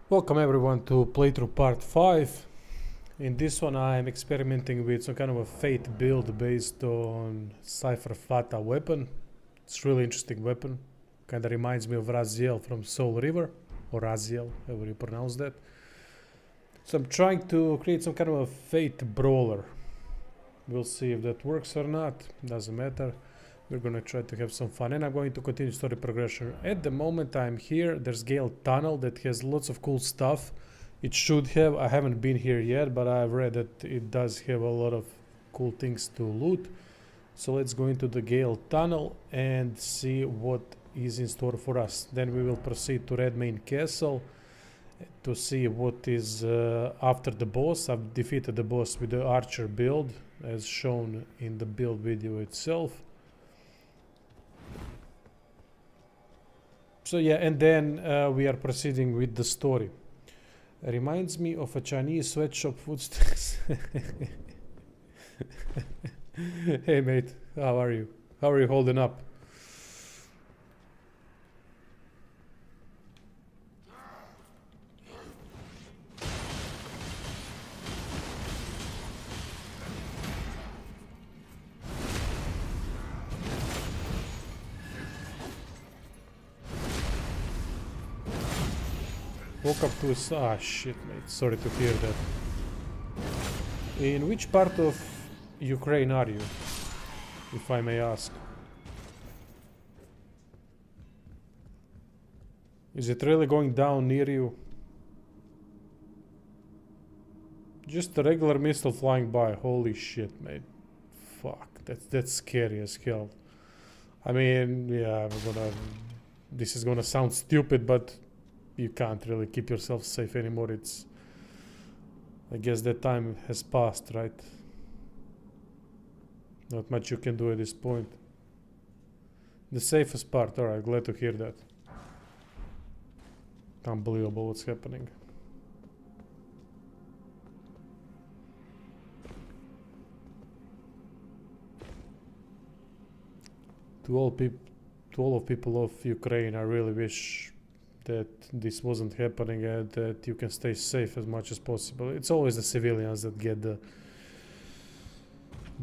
Welcome everyone to playthrough part 5. In this one I am experimenting with some kind of a fate build based on Cypher Fata weapon. It's a really interesting weapon. Kinda reminds me of Raziel from Soul River, or Raziel, however you pronounce that. So I'm trying to create some kind of a fate brawler. We'll see if that works or not, doesn't matter. We're gonna try to have some fun and I'm going to continue story progression. At the moment I'm here, there's Gale Tunnel that has lots of cool stuff. It should have, I haven't been here yet, but I've read that it does have a lot of cool things to loot. So let's go into the Gale Tunnel and see what is in store for us. Then we will proceed to Redmane Castle to see what is after the boss. I've defeated the boss with the archer build as shown in the build video itself. So yeah, and then we are proceeding with the story. Reminds me of a Chinese sweatshop footsteps. Hey mate, how are you? How are you holding up? Woke up to his... Ah, shit, mate. Sorry to hear that. In which part of Ukraine are you, if I may ask? Is it really going down near you? Just a regular missile flying by. Holy shit, mate. Fuck, that's scary as hell. I mean, yeah, this is gonna sound stupid, but you can't really keep yourself safe anymore. It's... I guess that time has passed, right? Not much you can do at this point. The safest part, alright, glad to hear that. Unbelievable what's happening. To all of people of Ukraine, I really wish that this wasn't happening and that you can stay safe as much as possible. It's always the civilians that get the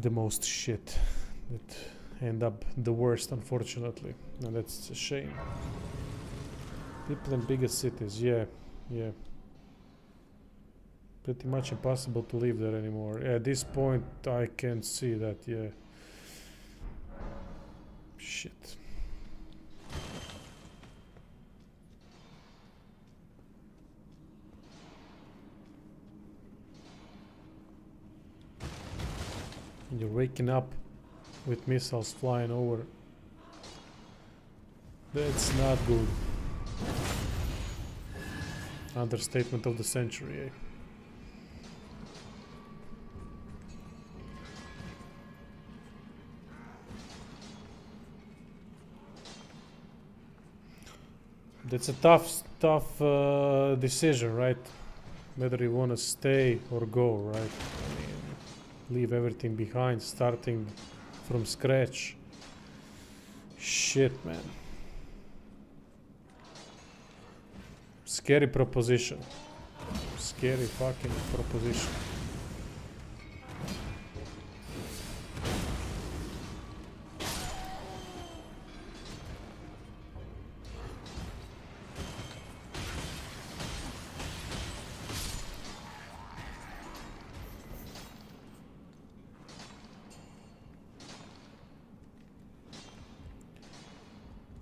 most shit, that end up the worst, unfortunately, and that's a shame. People in biggest cities, yeah. Pretty much impossible to live there anymore. At this point I can see that, yeah. Shit. You're waking up with missiles flying over. That's not good. Understatement of the century, eh? That's a tough decision, right? Whether you want to stay or go, right? I mean, leave everything behind, starting from scratch. Shit, man. Scary proposition. Scary fucking proposition.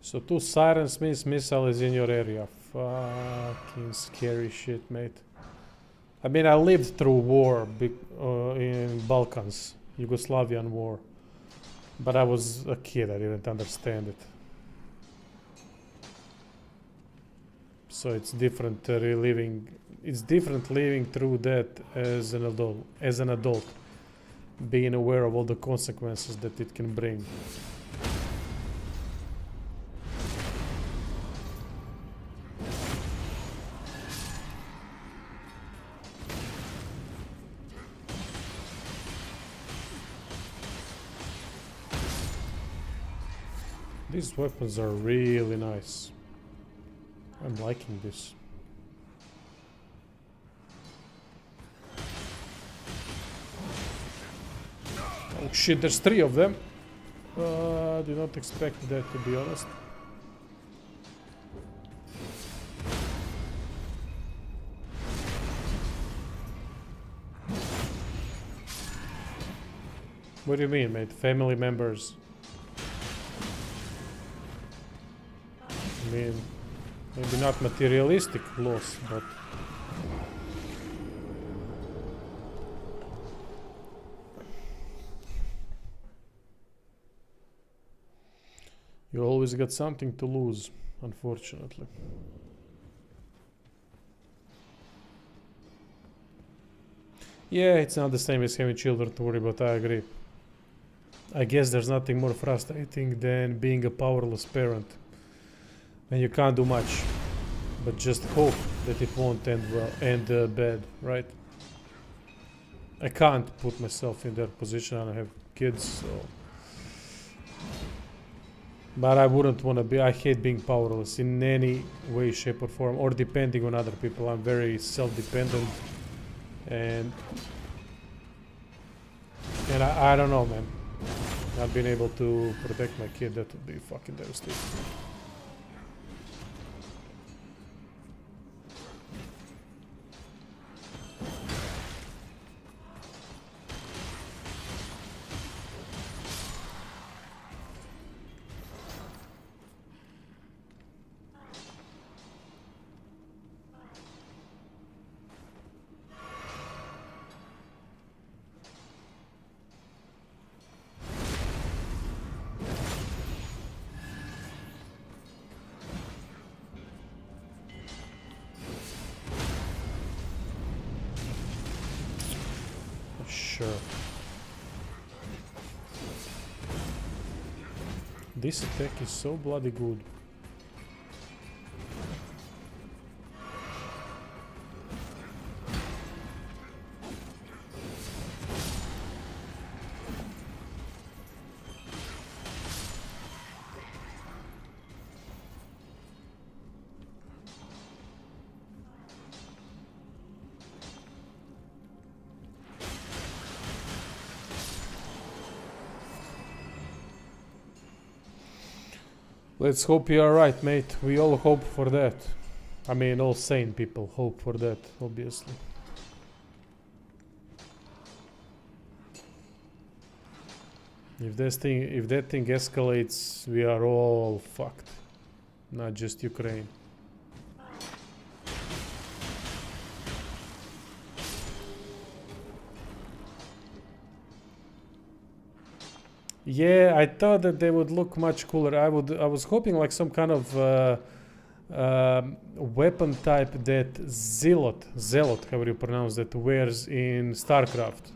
So 2 sirens means missile is in your area. Fucking scary shit, mate. I mean, I lived through war in Balkans, Yugoslavian war. But I was a kid, I didn't understand it. So it's different it's different living through that as an adult. Being aware of all the consequences that it can bring. These weapons are really nice. I'm liking this. Oh shit, there's 3 of them. Did not expect that, to be honest. What do you mean, mate? Family members? I mean, maybe not materialistic loss, but... You always got something to lose, unfortunately. Yeah, it's not the same as having children to worry about, I agree. I guess there's nothing more frustrating than being a powerless parent. And you can't do much, but just hope that it won't end bad, right? I can't put myself in that position. I don't have kids, so... But I wouldn't want to be. I hate being powerless in any way, shape or form, or depending on other people. I'm very self-dependent, and I don't know, man. Not being able to protect my kid, that would be fucking devastating. Sure. This attack is so bloody good. Let's hope you are right, mate. We all hope for that. I mean, all sane people hope for that, obviously. If that thing escalates, we are all fucked. Not just Ukraine. Yeah, I thought that they would look much cooler. I was hoping like some kind of weapon type that Zealot, however you pronounce that, wears in StarCraft.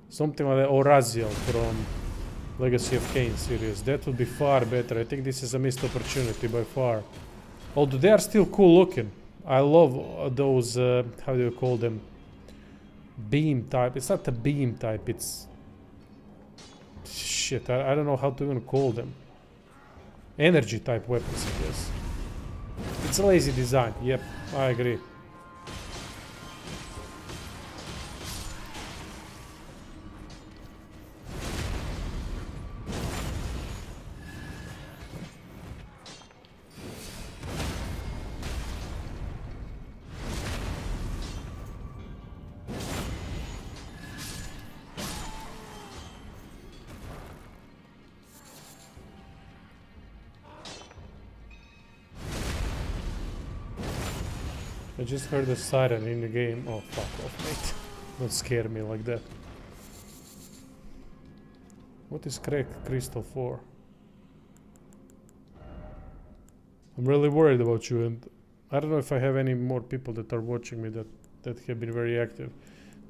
Something like that, or Raziel from Legacy of Kain series. That would be far better. I think this is a missed opportunity by far. Although they are still cool looking. I love those, how do you call them? Beam type. It's not a beam type, it's... Shit, I don't know how to even call them. Energy type weapons, I guess. It's a lazy design, yep, I agree. I just heard a siren in the game. Oh, fuck off, mate. Don't scare me like that. What is cracked crystal for? I'm really worried about you, and I don't know if I have any more people that are watching me that have been very active,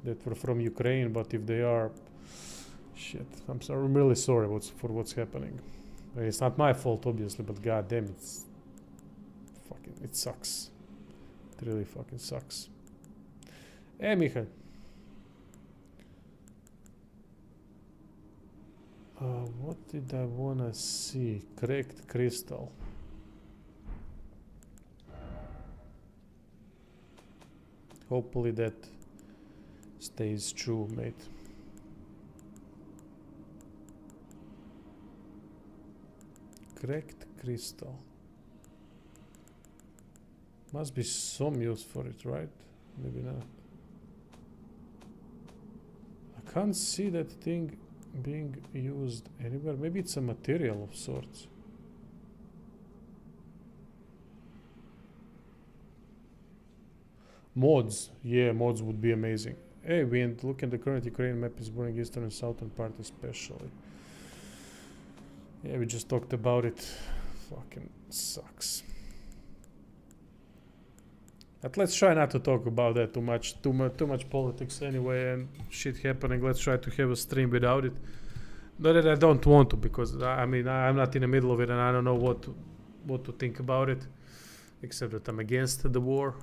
that were from Ukraine, but if they are... Shit, I'm really sorry for what's happening. It's not my fault, obviously, but goddamn, it's... Fucking... It sucks. It really fucking sucks. Hey, Michael. What did I wanna see? Cracked crystal. Hopefully that stays true, mate. Cracked crystal. Must be some use for it, right? Maybe not. I can't see that thing being used anywhere. Maybe it's a material of sorts. Mods. Yeah, mods would be amazing. Hey, look at the current Ukraine map is burning eastern and southern part especially. Yeah, we just talked about it. Fucking sucks. But let's try not to talk about that too much. Too much politics anyway and shit happening. Let's try to have a stream without it. Not that I don't want to, because I mean I'm not in the middle of it and I don't know what to think about it, except that I'm against the war.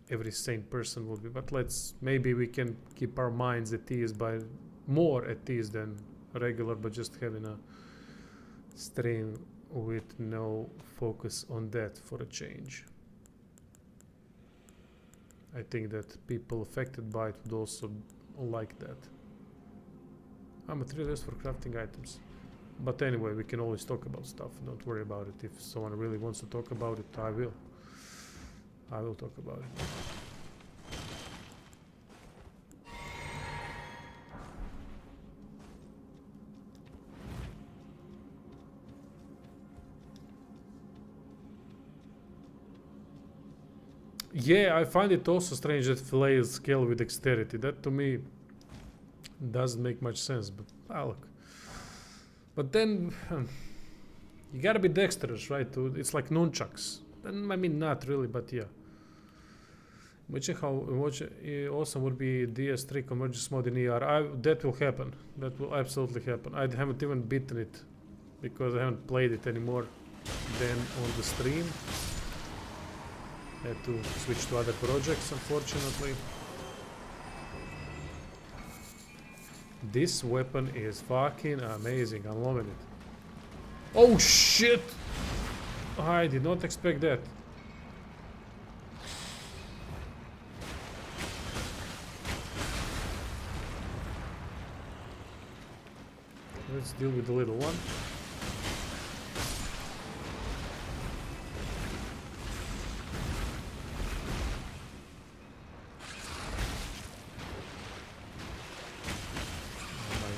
Every sane person will be. But maybe we can keep our minds at ease by more at ease than regular, but just having a stream with no focus on that for a change. I think that people affected by it would also like that. Materials for crafting items. But anyway, we can always talk about stuff. Don't worry about it. If someone really wants to talk about it, I will. I will talk about it. Yeah, I find it also strange that fillet scale with dexterity. That to me doesn't make much sense, but look. But then you gotta be dexterous, right? It's like nunchucks. I mean, not really, but yeah. Which awesome would be DS3 convergence mode in ER. That will happen. That will absolutely happen. I haven't even beaten it because I haven't played it anymore than on the stream. Had to switch to other projects, unfortunately. This weapon is fucking amazing. I'm loving it. Oh shit! I did not expect that. Let's deal with the little one.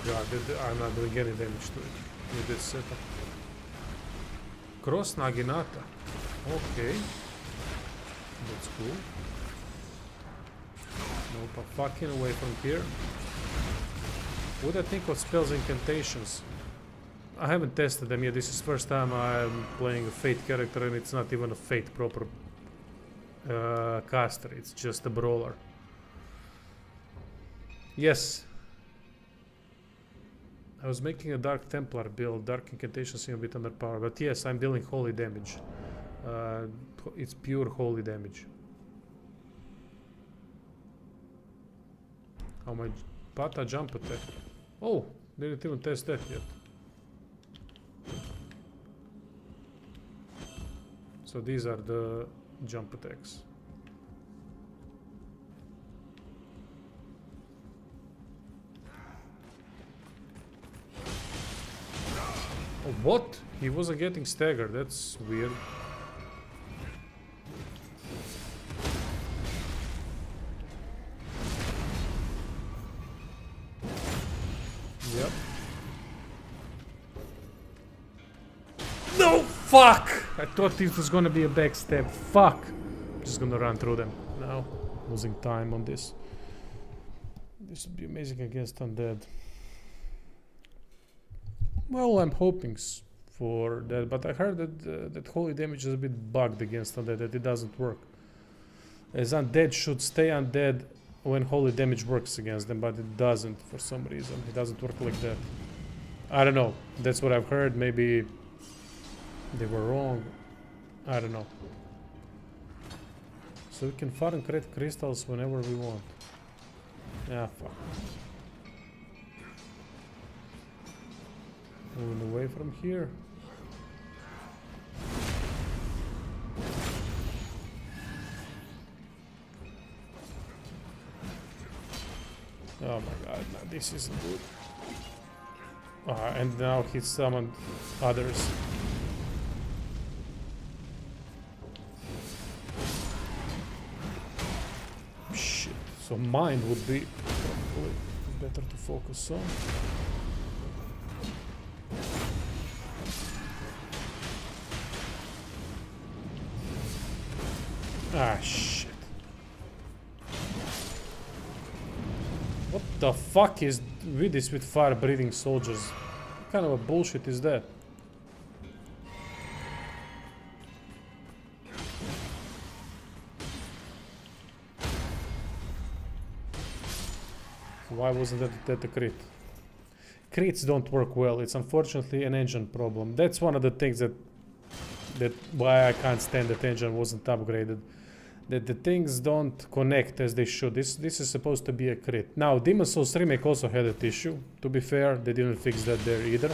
God, I'm not doing any damage to it with this setup. Cross Naginata. Okay. That's cool. Nope, fucking away from here. What do I think of spells incantations? I haven't tested them yet. This is first time I'm playing a Fate character and it's not even a Fate proper caster. It's just a Brawler. Yes. I was making a Dark Templar build. Dark incantations seem a bit underpowered, but yes, I'm dealing holy damage. It's pure holy damage. How my Pata jump attack? Oh, didn't even test that yet. So these are the jump attacks. Oh, what? He wasn't getting staggered. That's weird. Yep. No! Fuck! I thought this was gonna be a backstab. Fuck! I'm just gonna run through them now. Losing time on this. This would be amazing against undead. Well, I'm hoping for that, but I heard that that holy damage is a bit bugged against undead, that it doesn't work. As undead should stay undead when holy damage works against them, but it doesn't for some reason. It doesn't work like that. I don't know. That's what I've heard. Maybe they were wrong. I don't know. So we can farm and create crystals whenever we want. Ah, fuck. Moving away from here. Oh my god, no, this isn't good. And now he summoned others. Shit. So mine would be probably better to focus on. Ah, shit. What the fuck is with this with fire-breathing soldiers? What kind of a bullshit is that? Why wasn't that a crit? Crits don't work well. It's unfortunately an engine problem. That's one of the things that why I can't stand that engine wasn't upgraded. That the things don't connect as they should. This is supposed to be a crit. Now, Demon's Souls Remake also had that issue. To be fair, they didn't fix that there either.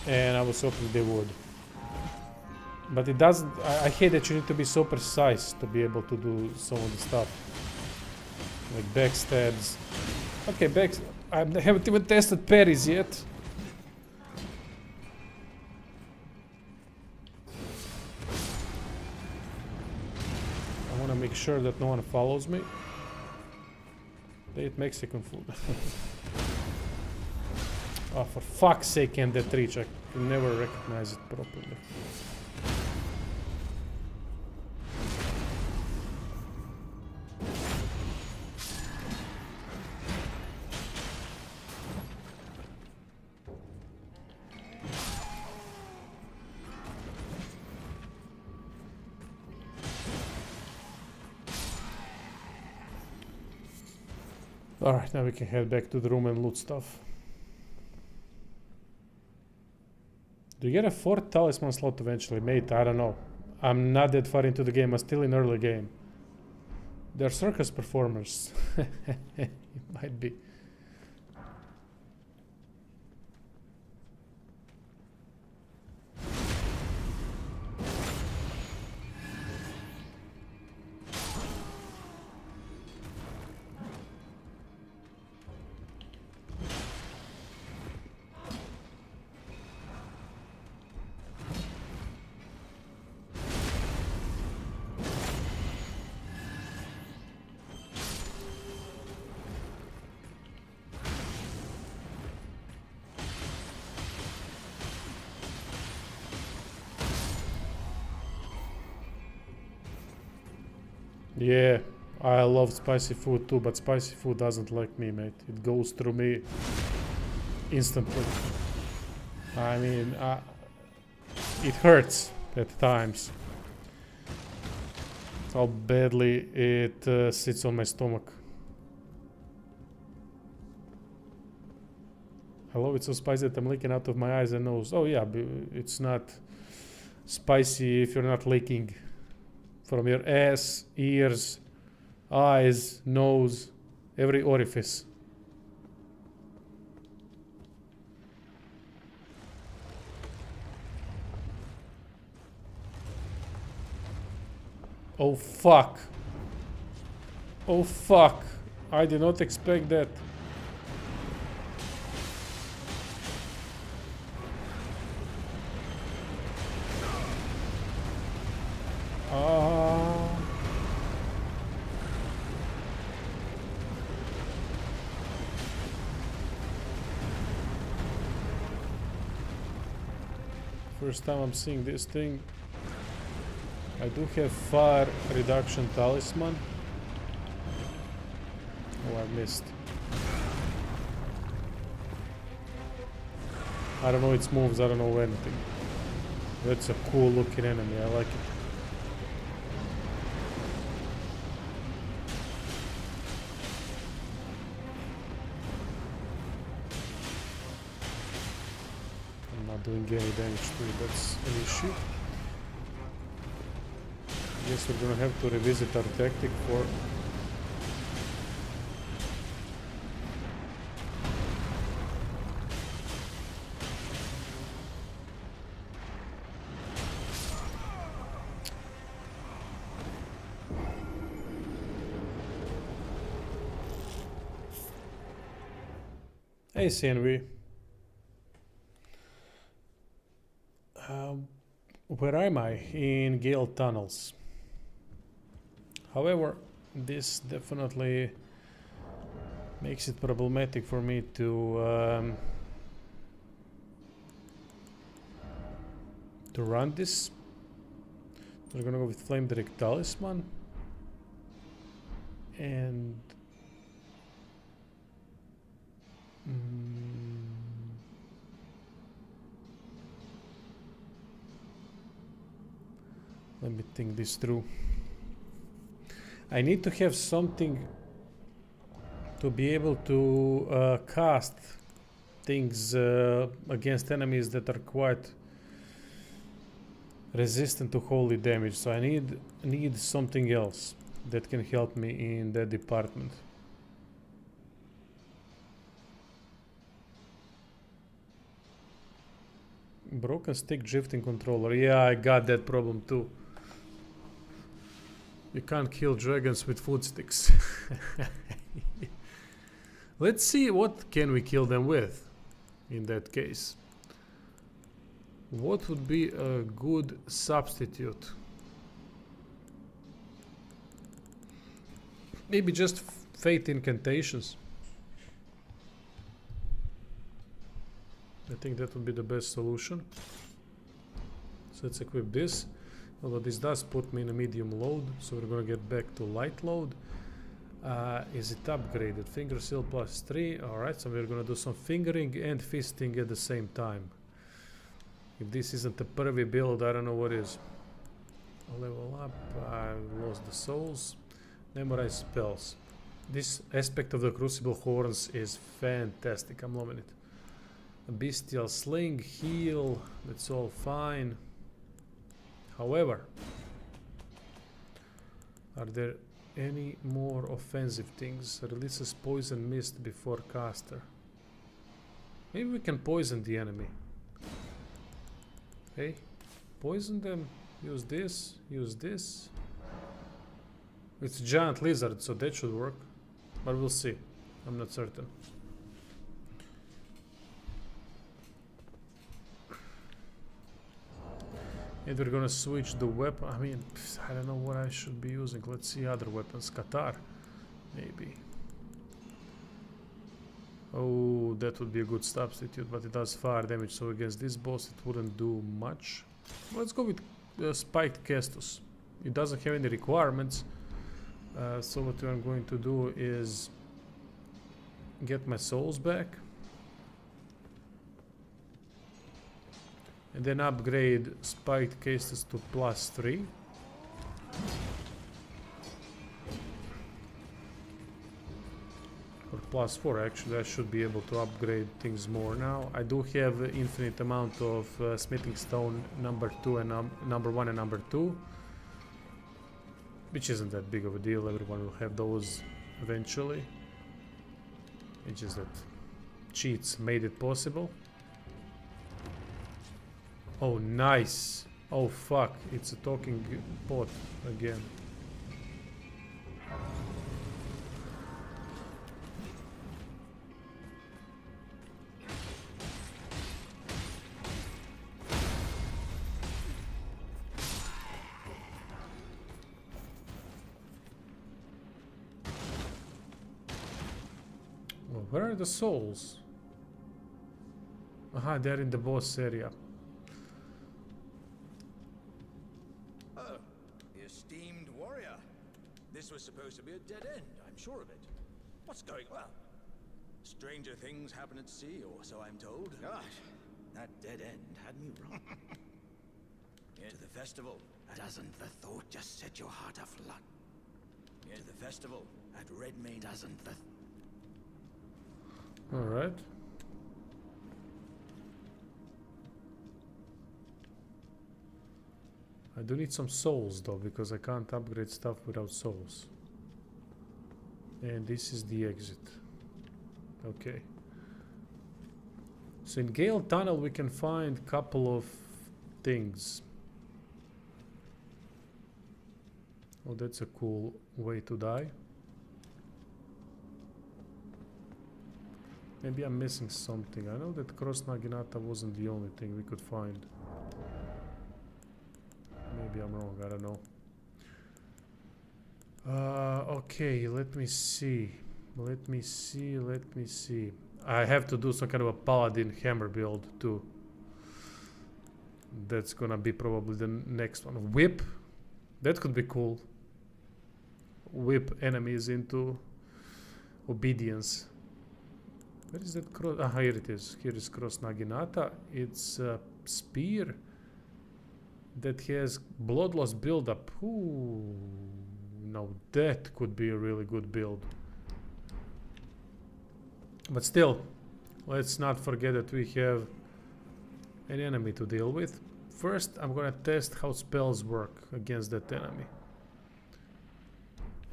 And I was hoping they would. But it doesn't... I hate that you need to be so precise to be able to do some of the stuff. Like backstabs. Okay, I haven't even tested parries yet. I want to make sure that no one follows me. They eat Mexican food. Oh, for fuck's sake, can't that reach? I can never recognize it properly. Alright, now we can head back to the room and loot stuff. Do you get a 4th talisman slot eventually? Mate, I don't know. I'm not that far into the game, I'm still in early game. They're circus performers. It might be. Yeah, I love spicy food too, but spicy food doesn't like me, mate. It goes through me instantly. I mean, it hurts at times. How badly it sits on my stomach. I love it so spicy that I'm leaking out of my eyes and nose. Oh yeah, it's not spicy if you're not leaking from your ass, ears, eyes, nose, every orifice. Oh fuck. Oh fuck. I did not expect that. First time I'm seeing this thing. I do have fire reduction talisman. Oh, I missed. I don't know its moves, I don't know anything. That's a cool looking enemy, I like it. Doing any damage to it, that's an issue. Guess we're gonna have to revisit our tactic for Hey CNV. Where am I? In Gale Tunnels. However, this definitely makes it problematic for me to run this. We're gonna go with Flame Direct Talisman. And let me think this through. I need to have something to be able to cast things against enemies that are quite resistant to holy damage. So I need something else that can help me in that department. Broken stick drifting controller. Yeah, I got that problem too. You can't kill dragons with food sticks. Let's see what can we kill them with in that case. What would be a good substitute? Maybe just fate incantations. I think that would be the best solution. So let's equip this. Although this does put me in a medium load, so we're gonna get back to light load. Is it upgraded? Finger seal +3. Alright, so we're gonna do some fingering and fisting at the same time. If this isn't a pervy build, I don't know what is. I'll level up. I lost the souls. Memorize spells. This aspect of the Crucible Horns is fantastic. I'm loving it. A bestial sling, heal, that's all fine. However, are there any more offensive things? Releases poison mist before caster. Maybe we can poison the enemy. Okay, poison them. Use this, use this. It's a giant lizard, so that should work. But we'll see. I'm not certain. And we're gonna switch the weapon. I mean, I don't know what I should be using. Let's see other weapons. Qatar, maybe. Oh, that would be a good substitute, but it does fire damage. So against this boss, it wouldn't do much. Let's go with Spiked Kestus. It doesn't have any requirements. So what I'm going to do is get my souls back. And then upgrade Spiked Cases to +3. Or +4 actually. I should be able to upgrade things more now. I do have an infinite amount of Smithing Stone number 2 and number 1 and number 2. Which isn't that big of a deal. Everyone will have those eventually. It's just that cheats made it possible. Oh, nice. Oh, fuck. It's a talking pot again. Well, where are the souls? Aha, they're in the boss area. This was supposed to be a dead end, I'm sure of it. What's going on? Well, stranger things happen at sea, or so I'm told. Gosh, that dead end had me wrong. To the festival. Doesn't the thought just set your heart aflutter? To the festival at Redmane. Doesn't the... Alright. I do need some souls though, because I can't upgrade stuff without souls. And this is the exit. Okay. So in Gale Tunnel we can find a couple of things. Oh, that's a cool way to die. Maybe I'm missing something. I know that Cross Naginata wasn't the only thing we could find. wrong, I don't know. Okay, let me see. Let me see. I have to do some kind of a paladin hammer build too. That's gonna be probably the next one. Whip. That could be cool. Whip enemies into obedience. Where is that cross? Ah, here it is. Here is cross naginata. It's a spear that has blood loss buildup. Ooh, now that could be a really good build. But still, let's not forget that we have an enemy to deal with. First, I'm gonna test how spells work against that enemy.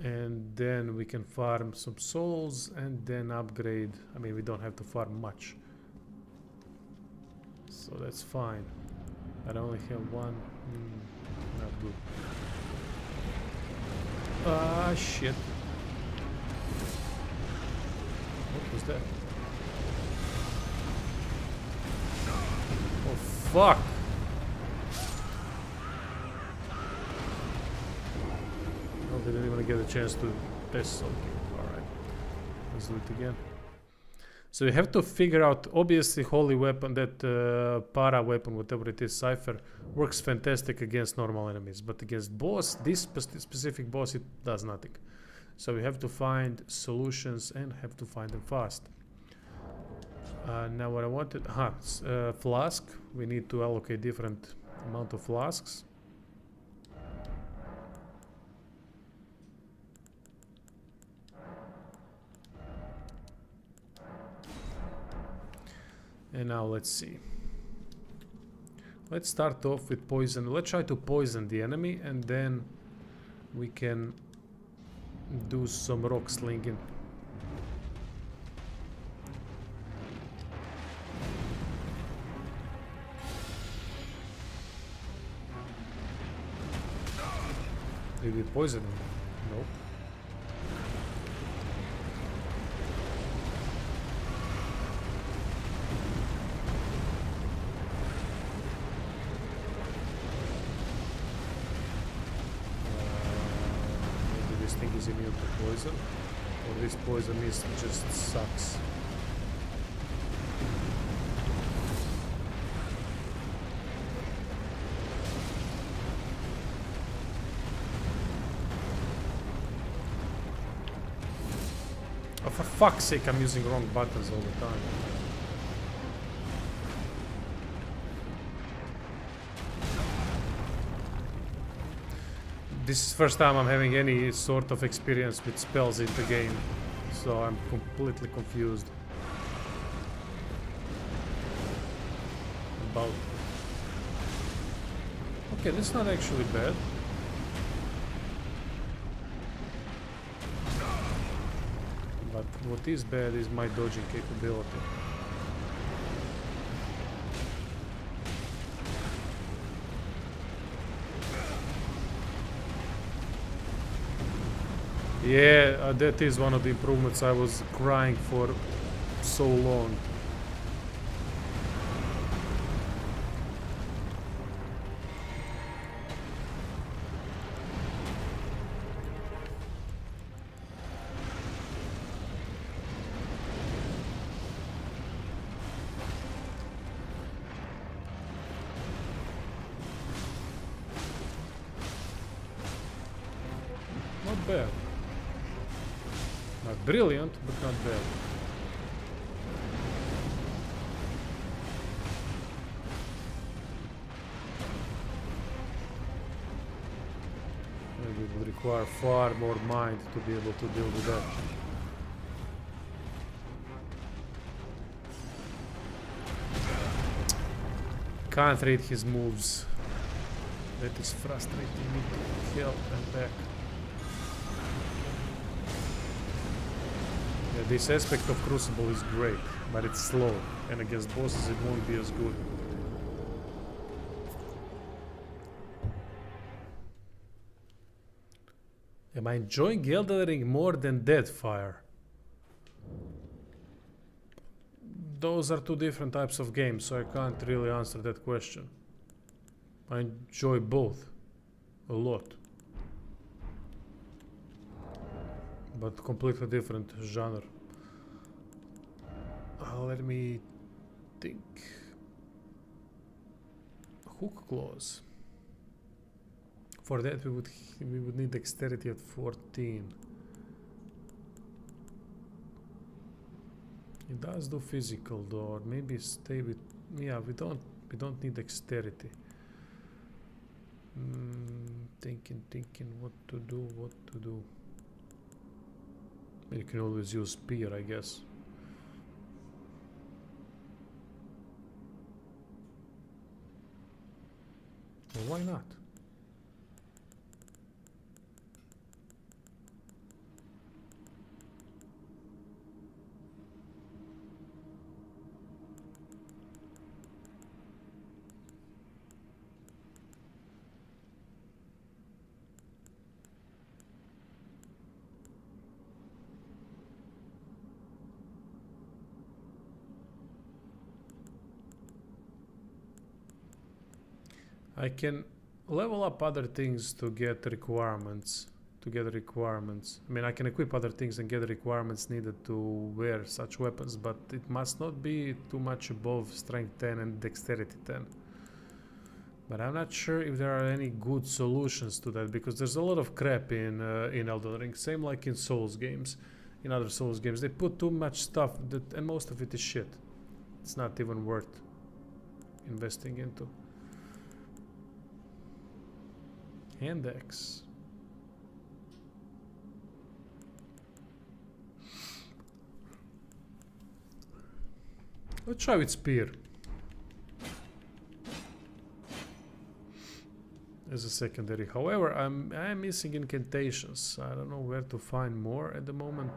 And then we can farm some souls and then upgrade. I mean, we don't have to farm much. So that's fine. I only have one. Not good. Ah, shit. What was that? Oh, fuck! Oh, they didn't even get a chance to test something. Alright. Let's do it again. So you have to figure out, obviously, holy weapon, that para weapon, whatever it is, Cypher, works fantastic against normal enemies. But against boss, this specific boss, it does nothing. So we have to find solutions and have to find them fast. Now what I wanted, flask. We need to allocate different amount of flasks. And now let's see. Let's start off with poison. Let's try to poison the enemy and then we can do some rock slinging. Did we poison him? Nope. Maybe this thing is immune to poison, or this poison mist just sucks. Oh, for fuck's sake, I'm using wrong buttons all the time. This is the first time I'm having any sort of experience with spells in the game, so I'm completely confused about... Okay, that's not actually bad. But what is bad is my dodging capability. Yeah, that is one of the improvements I was crying for so long. Not bad. Not brilliant, but not bad. Maybe it would require far more mind to be able to deal with that. Can't read his moves. That is frustrating me to hell and back. Yeah, this aspect of Crucible is great, but it's slow, and against bosses it won't be as good. Am I enjoying Elden Ring more than Deadfire? Those are two different types of games, so I can't really answer that question. I enjoy both. a lot. But completely different genre. Let me think. Hook claws. For that we would need dexterity at 14. It does do physical though, or maybe stay with, yeah, we don't need dexterity. Thinking what to do. You can always use spear, I guess. Well, why not? I can level up other things to get requirements. I mean, I can equip other things and get the requirements needed to wear such weapons, but it must not be too much above strength 10 and dexterity 10. But I'm not sure if there are any good solutions to that, because there's a lot of crap in Elden Ring, same like in Souls games. In other Souls games, they put too much stuff and most of it is shit. It's not even worth investing into. Hand axe. Let's try with spear as a secondary. However, I'm missing incantations. I don't know where to find more at the moment.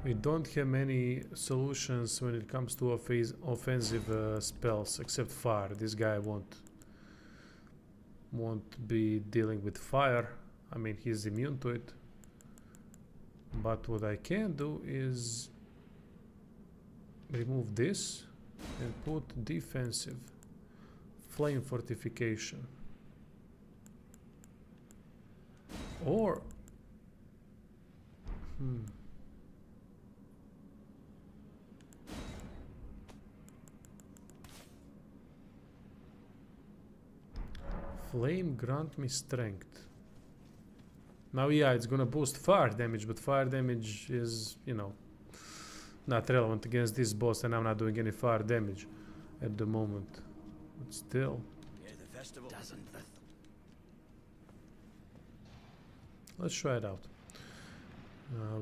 We don't have many solutions when it comes to offensive spells, except fire. This guy won't be dealing with fire. I mean, he's immune to it. But what I can do is remove this and put defensive flame fortification. Or flame grant me strength. Now, yeah, it's gonna boost fire damage, but fire damage is, you know, not relevant against this boss, and I'm not doing any fire damage at the moment. But still. Yeah, the festival doesn't. Let's try it out.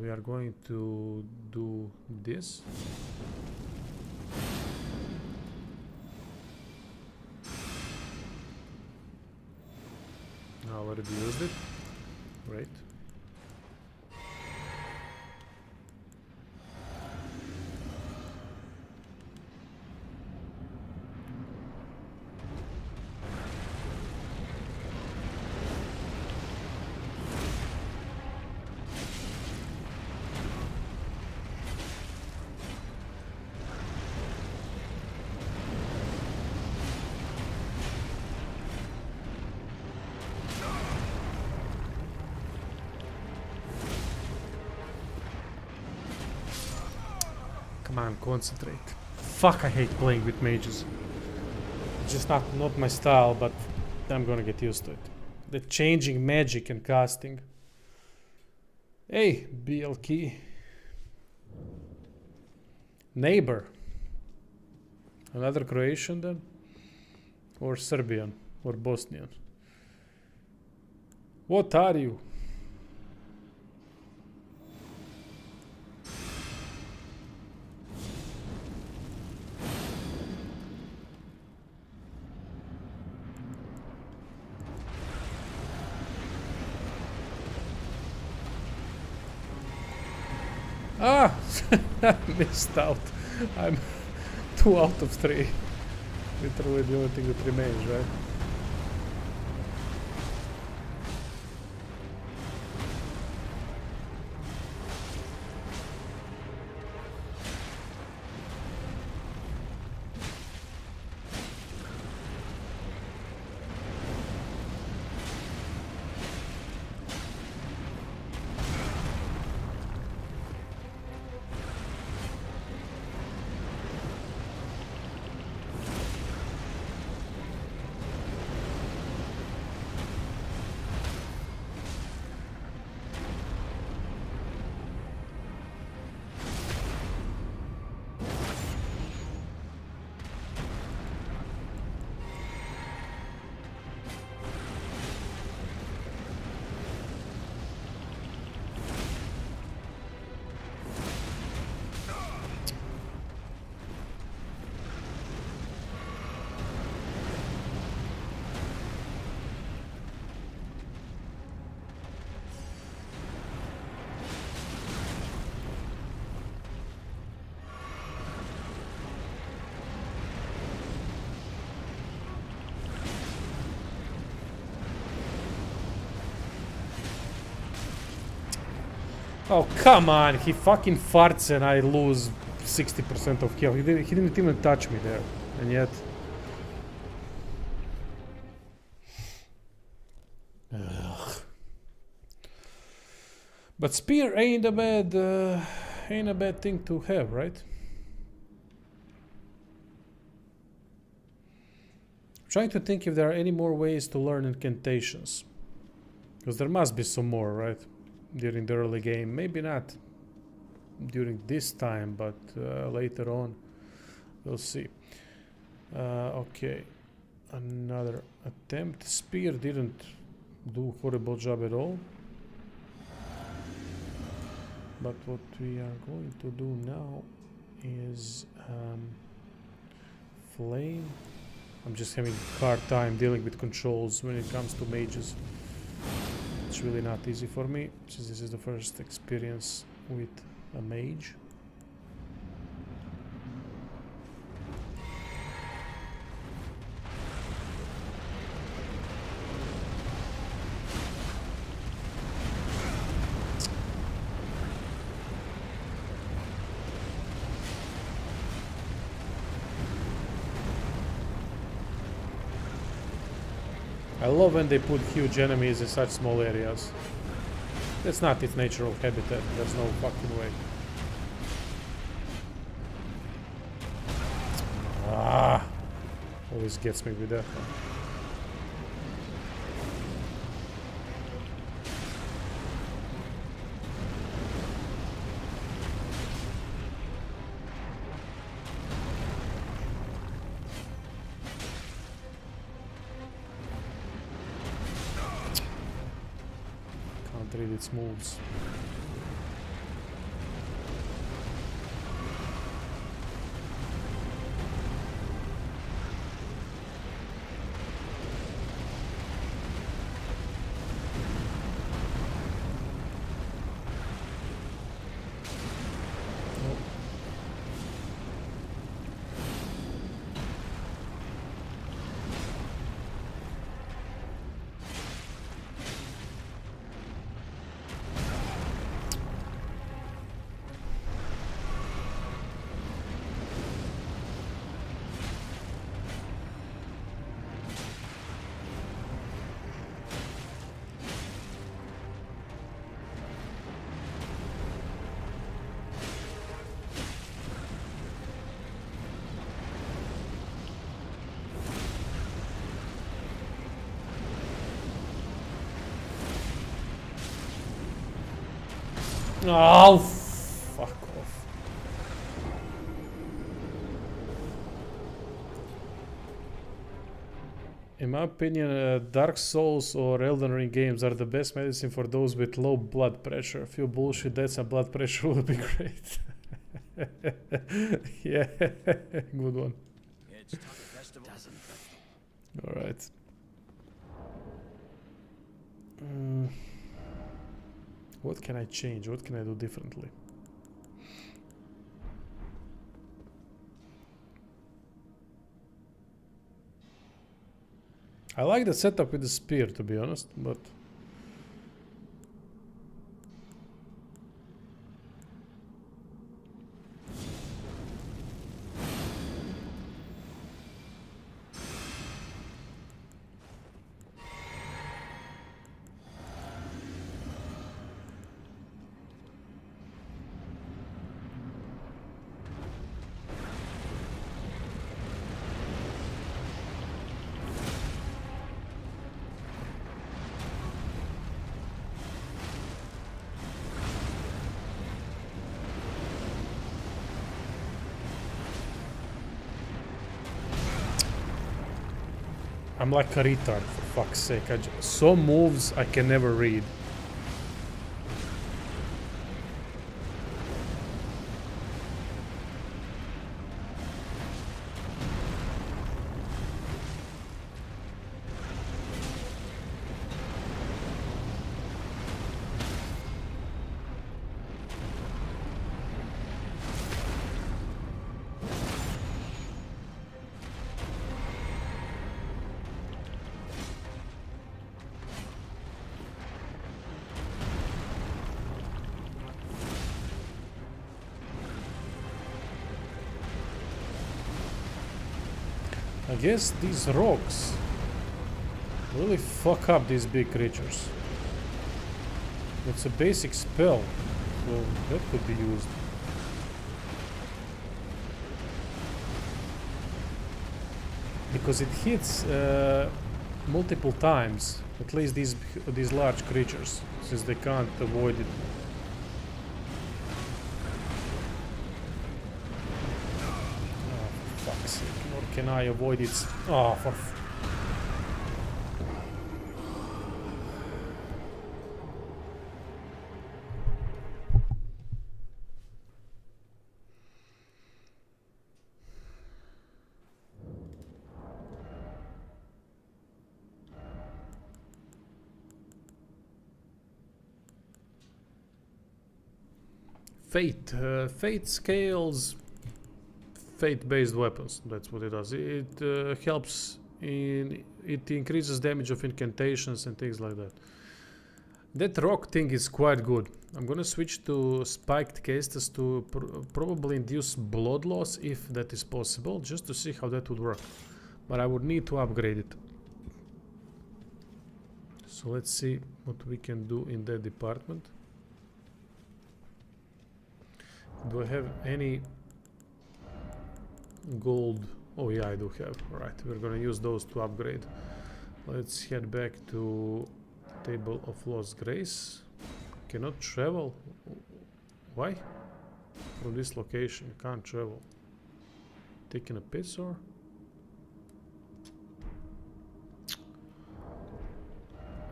We are going to do this. I already used it. Great. Come on, concentrate. Fuck, I hate playing with mages. It's just not my style, but I'm gonna get used to it. The changing magic and casting. Hey, BL key. Neighbor. Another Croatian then? Or Serbian? Or Bosnian? What are you? Ah! Missed out. I'm 2 out of 3. Literally the only thing that remains, right? Oh, come on. He fucking farts and I lose 60% of health. He didn't even touch me there. And yet... Ugh. But spear ain't a bad thing to have, right? Trying to think if there are any more ways to learn incantations. Because there must be some more, right? During the early game. Maybe not during this time, but later on. We'll see. Okay. Another attempt. Spear didn't do a horrible job at all. But what we are going to do now is flame. I'm just having a hard time dealing with controls when it comes to mages. It's really not easy for me, since this is the first experience with a mage. I love when they put huge enemies in such small areas. That's not its natural habitat, there's no fucking way. Ah, always gets me with that one. Read its moves. Oh, fuck off. In my opinion, Dark Souls or Elden Ring games are the best medicine for those with low blood pressure. A few bullshit deaths and blood pressure would be great. Yeah, good one. Alright. What can I change? What can I do differently? I like the setup with the spear, to be honest, but... I'm like a retard, for fuck's sake. Some moves I can never read. I guess these rocks really fuck up these big creatures. It's a basic spell, so that could be used. Because it hits multiple times, at least these large creatures, since they can't avoid it. Oh, for fuck's sake! Nor can I avoid it? Oh, for. Fate scales fate-based weapons. That's what it does. It helps in. It increases damage of incantations and things like that. That rock thing is quite good. I'm gonna switch to spiked casters to probably induce blood loss if that is possible, just to see how that would work. But I would need to upgrade it. So let's see what we can do in that department. Do I have any gold? Oh yeah, I do have. Right, we're gonna use those to upgrade. Let's head back to Table of Lost Grace. Cannot travel. Why? From this location you can't travel. Taking a piss or?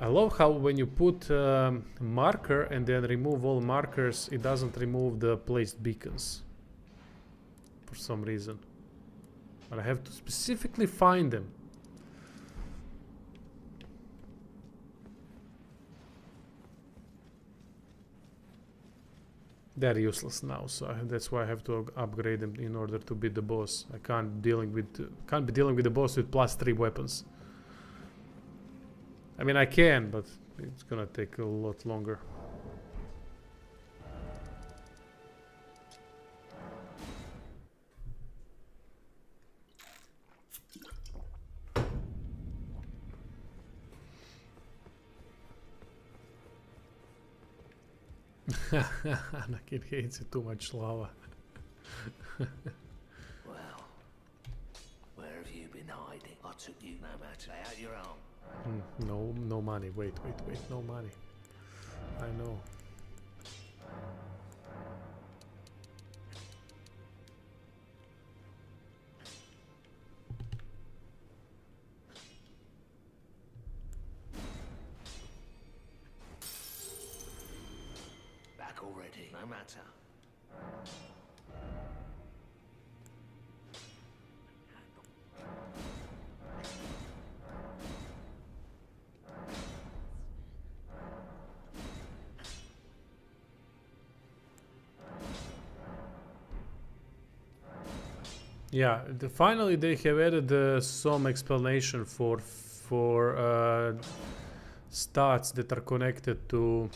I love how when you put marker and then remove all markers, it doesn't remove the placed beacons for some reason. But I have to specifically find them. They're useless now, so that's why I have to upgrade them in order to beat the boss. I can't be dealing with the boss with +3 weapons. I mean, I can, but it's gonna take a lot longer. Anakin hates it too much lava. Well, where have you been hiding? I took you no matter. Lay out your arm. No money. Wait, no money. I know. Back already. No matter. Yeah, finally they have added some explanation for stats that are connected to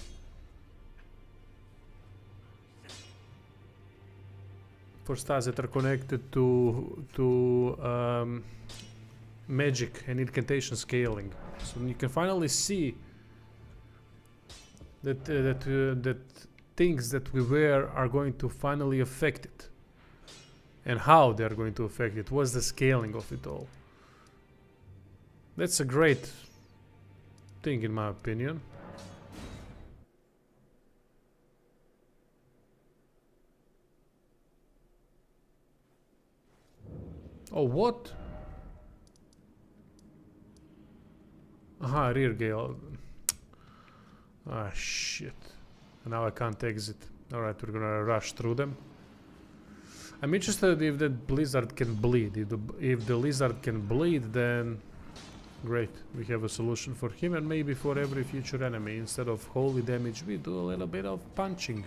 magic and incantation scaling. So you can finally see that things that we wear are going to finally affect it. And how they're going to affect it. What's the scaling of it all? That's a great thing in my opinion. Oh, what? Aha, rear gale. Ah, shit. Now I can't exit. Alright, we're gonna rush through them. I'm interested if that blizzard can bleed. If the lizard can bleed, then great. We have a solution for him and maybe for every future enemy. Instead of holy damage, we do a little bit of punching.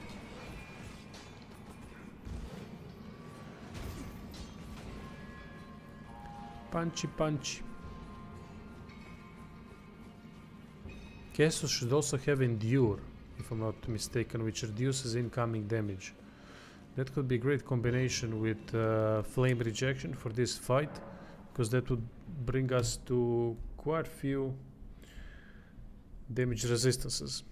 Punchy, punchy. Casus should also have Endure, if I'm not mistaken, which reduces incoming damage. That could be a great combination with Flame Rejection for this fight, because that would bring us to quite few damage resistances.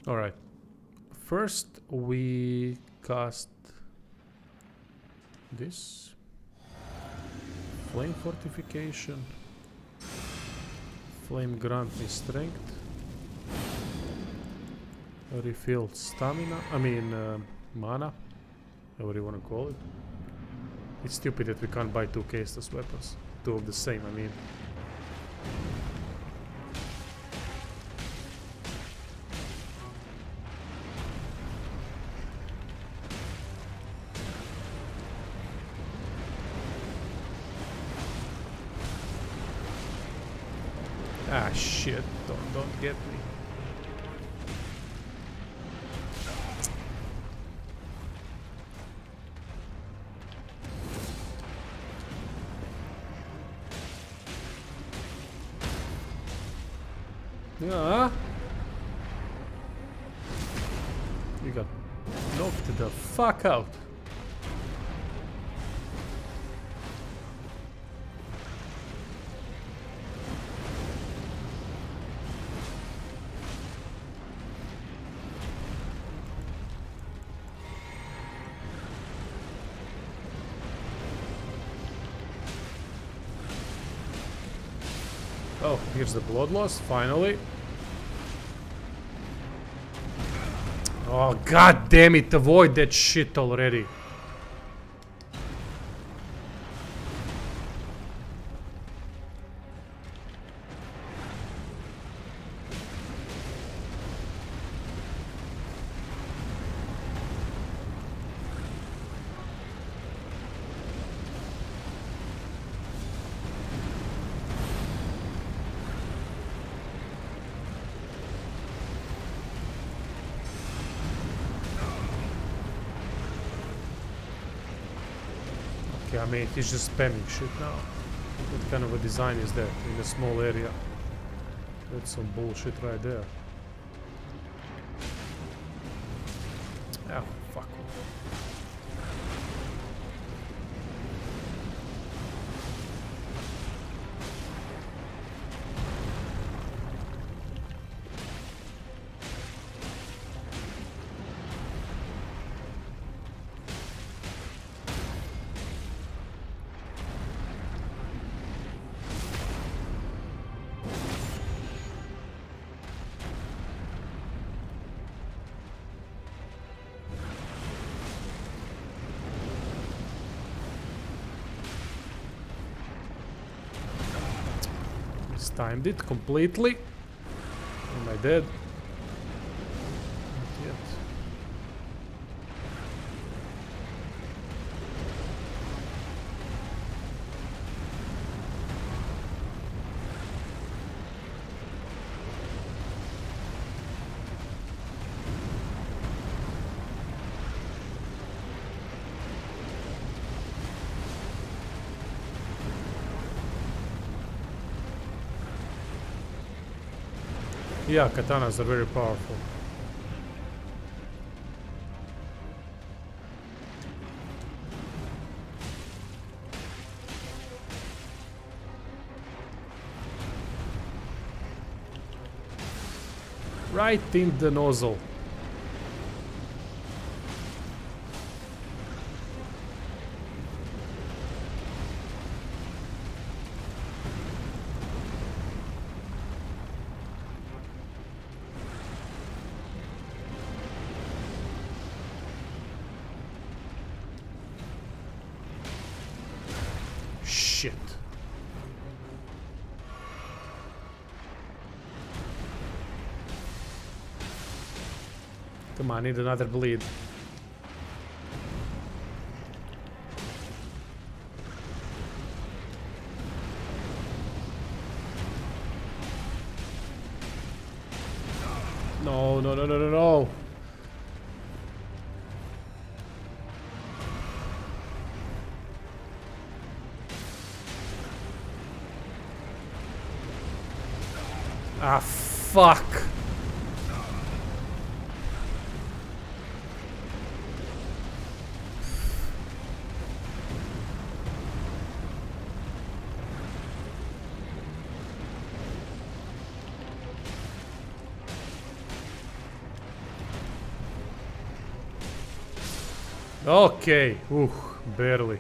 Alright, first we cast this flame fortification, flame grant me strength, refill stamina, mana, whatever you want to call it. It's stupid that we can't buy two caseless weapons, two of the same, I mean. Ah shit, don't get me. Yeah. You got knocked the fuck out. Oh, here's the blood loss, finally. Oh, god damn it, avoid that shit already. Okay, I mean, he's just spamming shit now. What kind of a design is that in a small area? That's some bullshit right there. Oh, fuck. Timed it completely. Am I dead? Not yet. Yeah, katanas are very powerful. Right in the nozzle. Shit. Come on, I need another bleed. No, no, no, no, no, no. Ah, fuck. Okay, barely.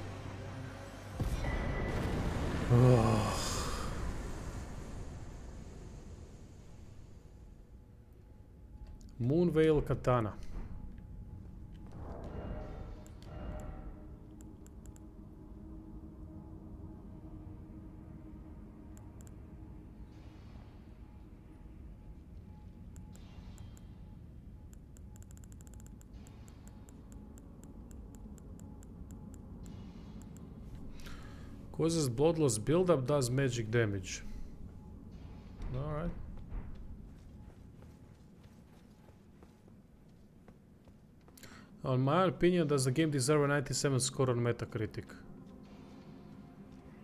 Moonveil Katana. Causes bloodless buildup, does magic damage. Alright. On my opinion, does the game deserve a 97 score on Metacritic?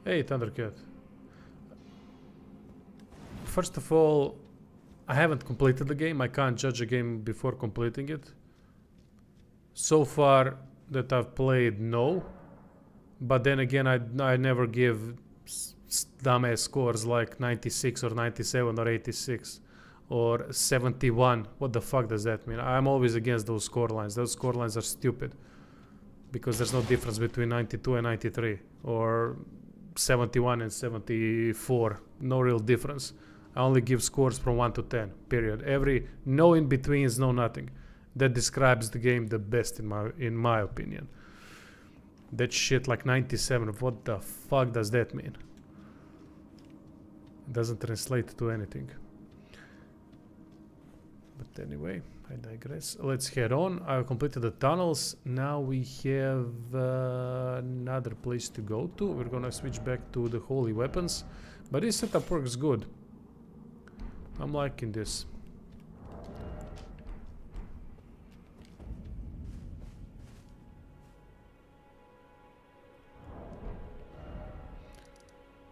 Hey, Thundercat. First of all, I haven't completed the game. I can't judge a game before completing it. So far that I've played, no. But then again, I never give dumbass scores like 96 or 97 or 86 or 71. What the fuck does that mean? I'm always against those score lines. Those score lines are stupid. Because there's no difference between 92 and 93. Or 71 and 74. No real difference. I only give scores from 1 to 10. Period. No in-betweens, no nothing. That describes the game the best in my opinion. That shit like 97, what the fuck does that mean? It doesn't translate to anything. But anyway, I digress. Let's head on. I've completed the tunnels. Now we have another place to go to. We're gonna switch back to the holy weapons. But this setup works good. I'm liking this.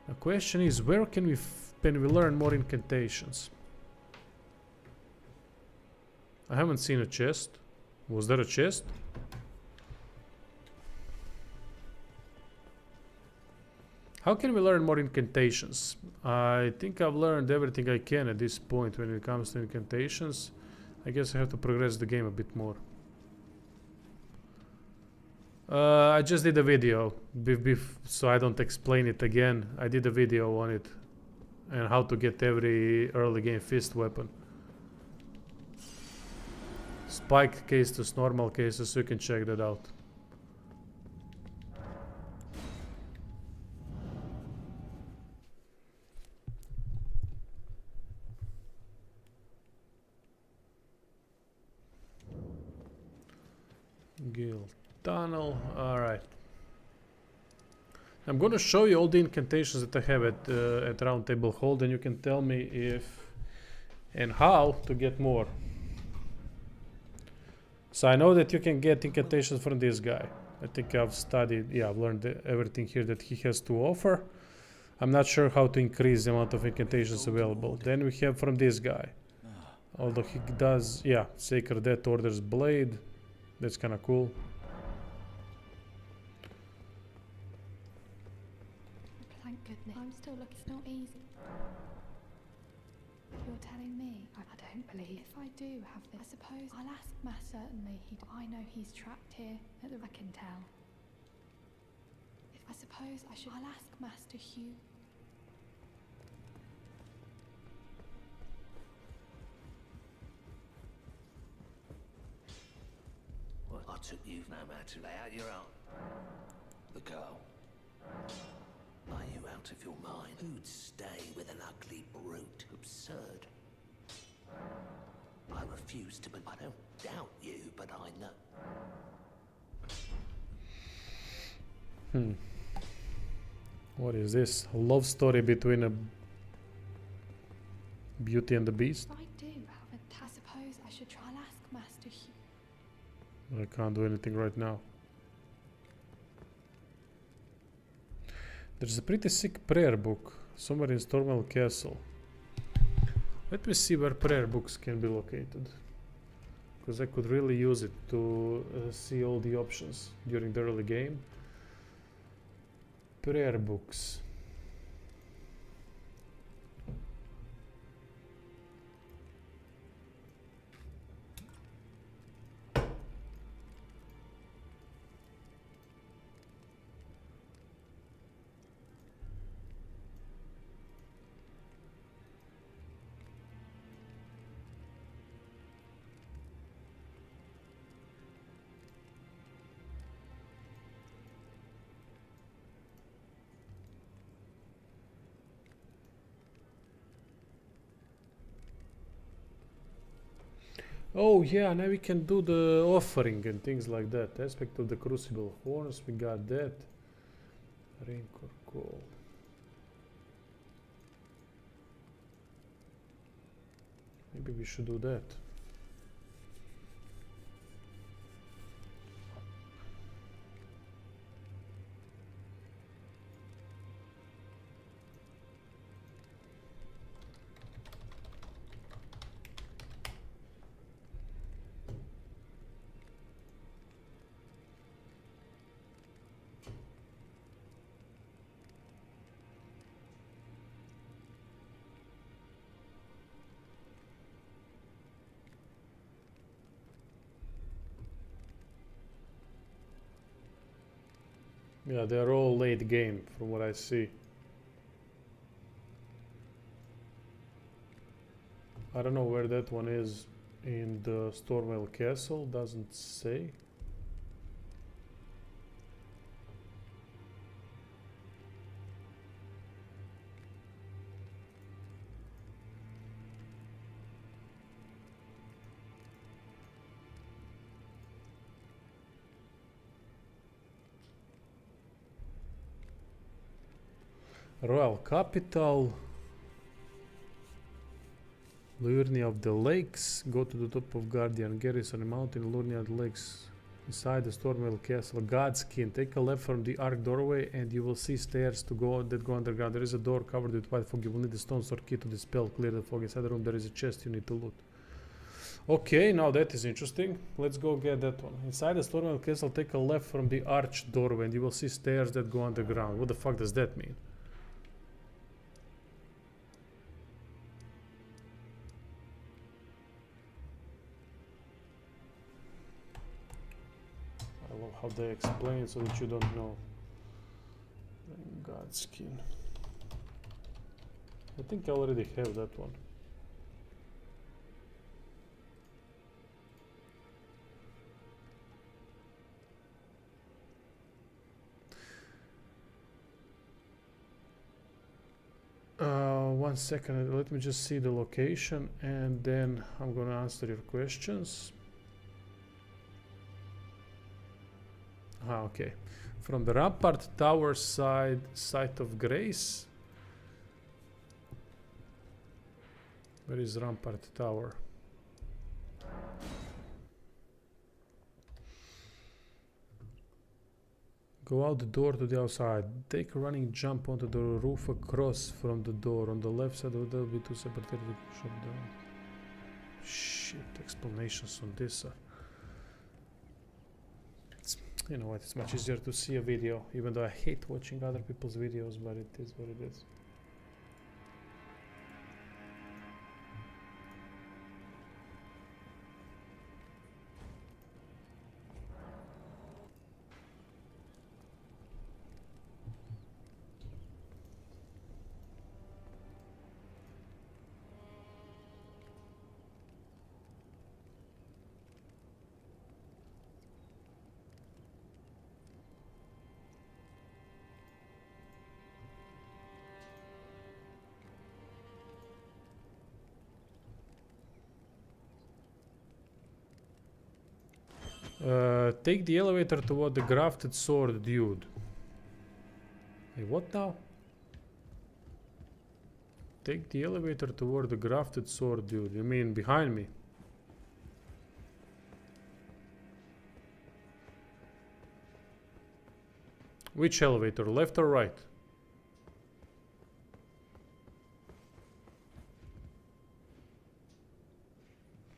The question is, where can we learn more incantations? I haven't seen a chest. Was there a chest? How can we learn more incantations? I think I've learned everything I can at this point when it comes to incantations. I guess I have to progress the game a bit more. I just did a video, so I don't explain it again. I did a video on it and how to get every early game fist weapon. Spiked cases, normal cases, so you can check that out. Guild tunnel, alright. I'm gonna show you all the incantations that I have at Round Table Hold, and you can tell me if and how to get more. So I know that you can get incantations from this guy. I think I've studied, yeah, I've learned everything here that he has to offer. I'm not sure how to increase the amount of incantations available. Then we have from this guy. Although he does, yeah, Sacred Death Order's Blade. That's kind of cool. Thank goodness. I'm still looking. It's not easy. You're telling me? I don't believe. If I do have this, I suppose I'll ask Matt. Certainly, I know he's trapped here. I can tell. If I suppose I should, I'll ask Master Hugh. What? I took you no matter. Lay out your own. The girl. Are you out of your mind? Who'd stay with an ugly brute? Absurd. I refuse to, but I don't doubt you, but I know. What is this? A love story between a Beauty and the Beast? If I do have a, I suppose I I can't do anything right now. There's a pretty sick prayer book somewhere in Stormwell Castle. Let me see where prayer books can be located, because I could really use it to see all the options during the early game. Prayer books. Oh yeah, now we can do the offering and things like that. Aspect of the crucible horns, we got that. Rancor call. Maybe we should do that. Yeah, they're all late game from what I see. I don't know where that one is in the Stormwell Castle, doesn't say. Royal Capital, Lurnia of the Lakes, go to the top of Guardian Garrison Mountain, Lurnia of the Lakes, inside the Stormwell Castle, Godskin, take a left from the arc doorway and you will see stairs to go that go underground. There is a door covered with white fog, you will need a stone sword key to dispel, clear the fog. Inside the room there is a chest you need to loot. Okay, now that is interesting. Let's go get that one. Inside the Stormwell Castle, take a left from the arch doorway and you will see stairs that go underground. What the fuck does that mean? How they explain so that you don't know. Godskin. I think I already have that one. One second, let me just see the location and then I'm gonna answer your questions. Okay. From the Rampart Tower side, Site of Grace. Where is Rampart Tower? Go out the door to the outside. Take a running jump onto the roof across from the door. On the left side, there will be two separate areas. Shut down. Shit, explanations on this. You know what, it's much easier to see a video, even though I hate watching other people's videos, but it is what it is. Take the elevator toward the grafted sword, dude. Hey, what now? Take the elevator toward the grafted sword, dude. You mean behind me? Which elevator, left or right?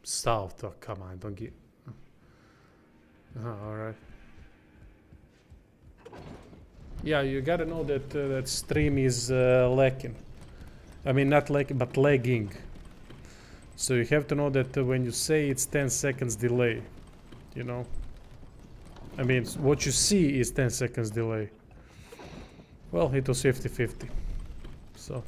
South. Oh, come on, don't get. Alright. Yeah, you gotta know that that stream is lacking. I mean, not lacking, but lagging. So you have to know that when you say it's 10 seconds delay, you know. I mean, what you see is 10 seconds delay. Well, it was 50-50. So.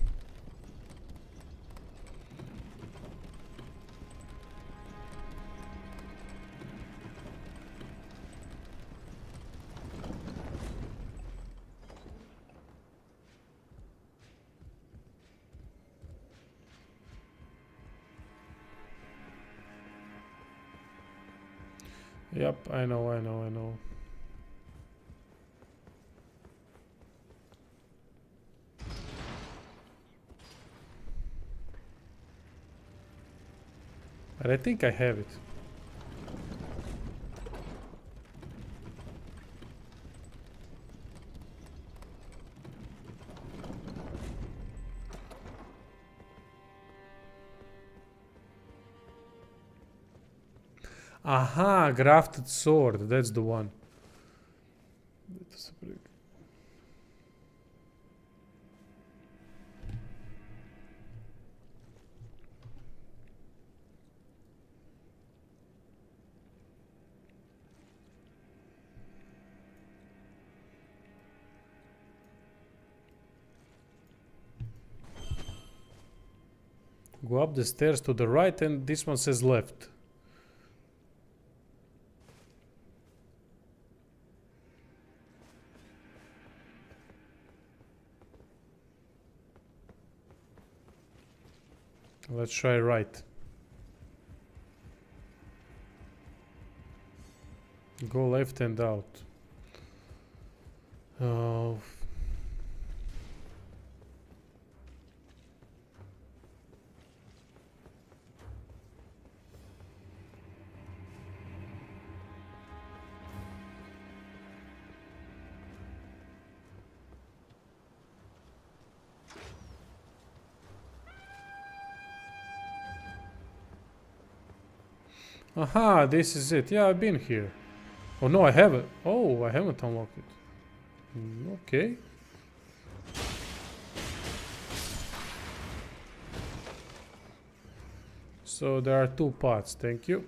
Yep, I know. But I think I have it. Aha, grafted sword, that's the one. Go up the stairs to the right, and this one says left. Let's try right. Go left and out. Oh. Aha, this is it. Yeah, I've been here. Oh no, I haven't. Oh, I haven't unlocked it. Okay. So there are two pots, thank you.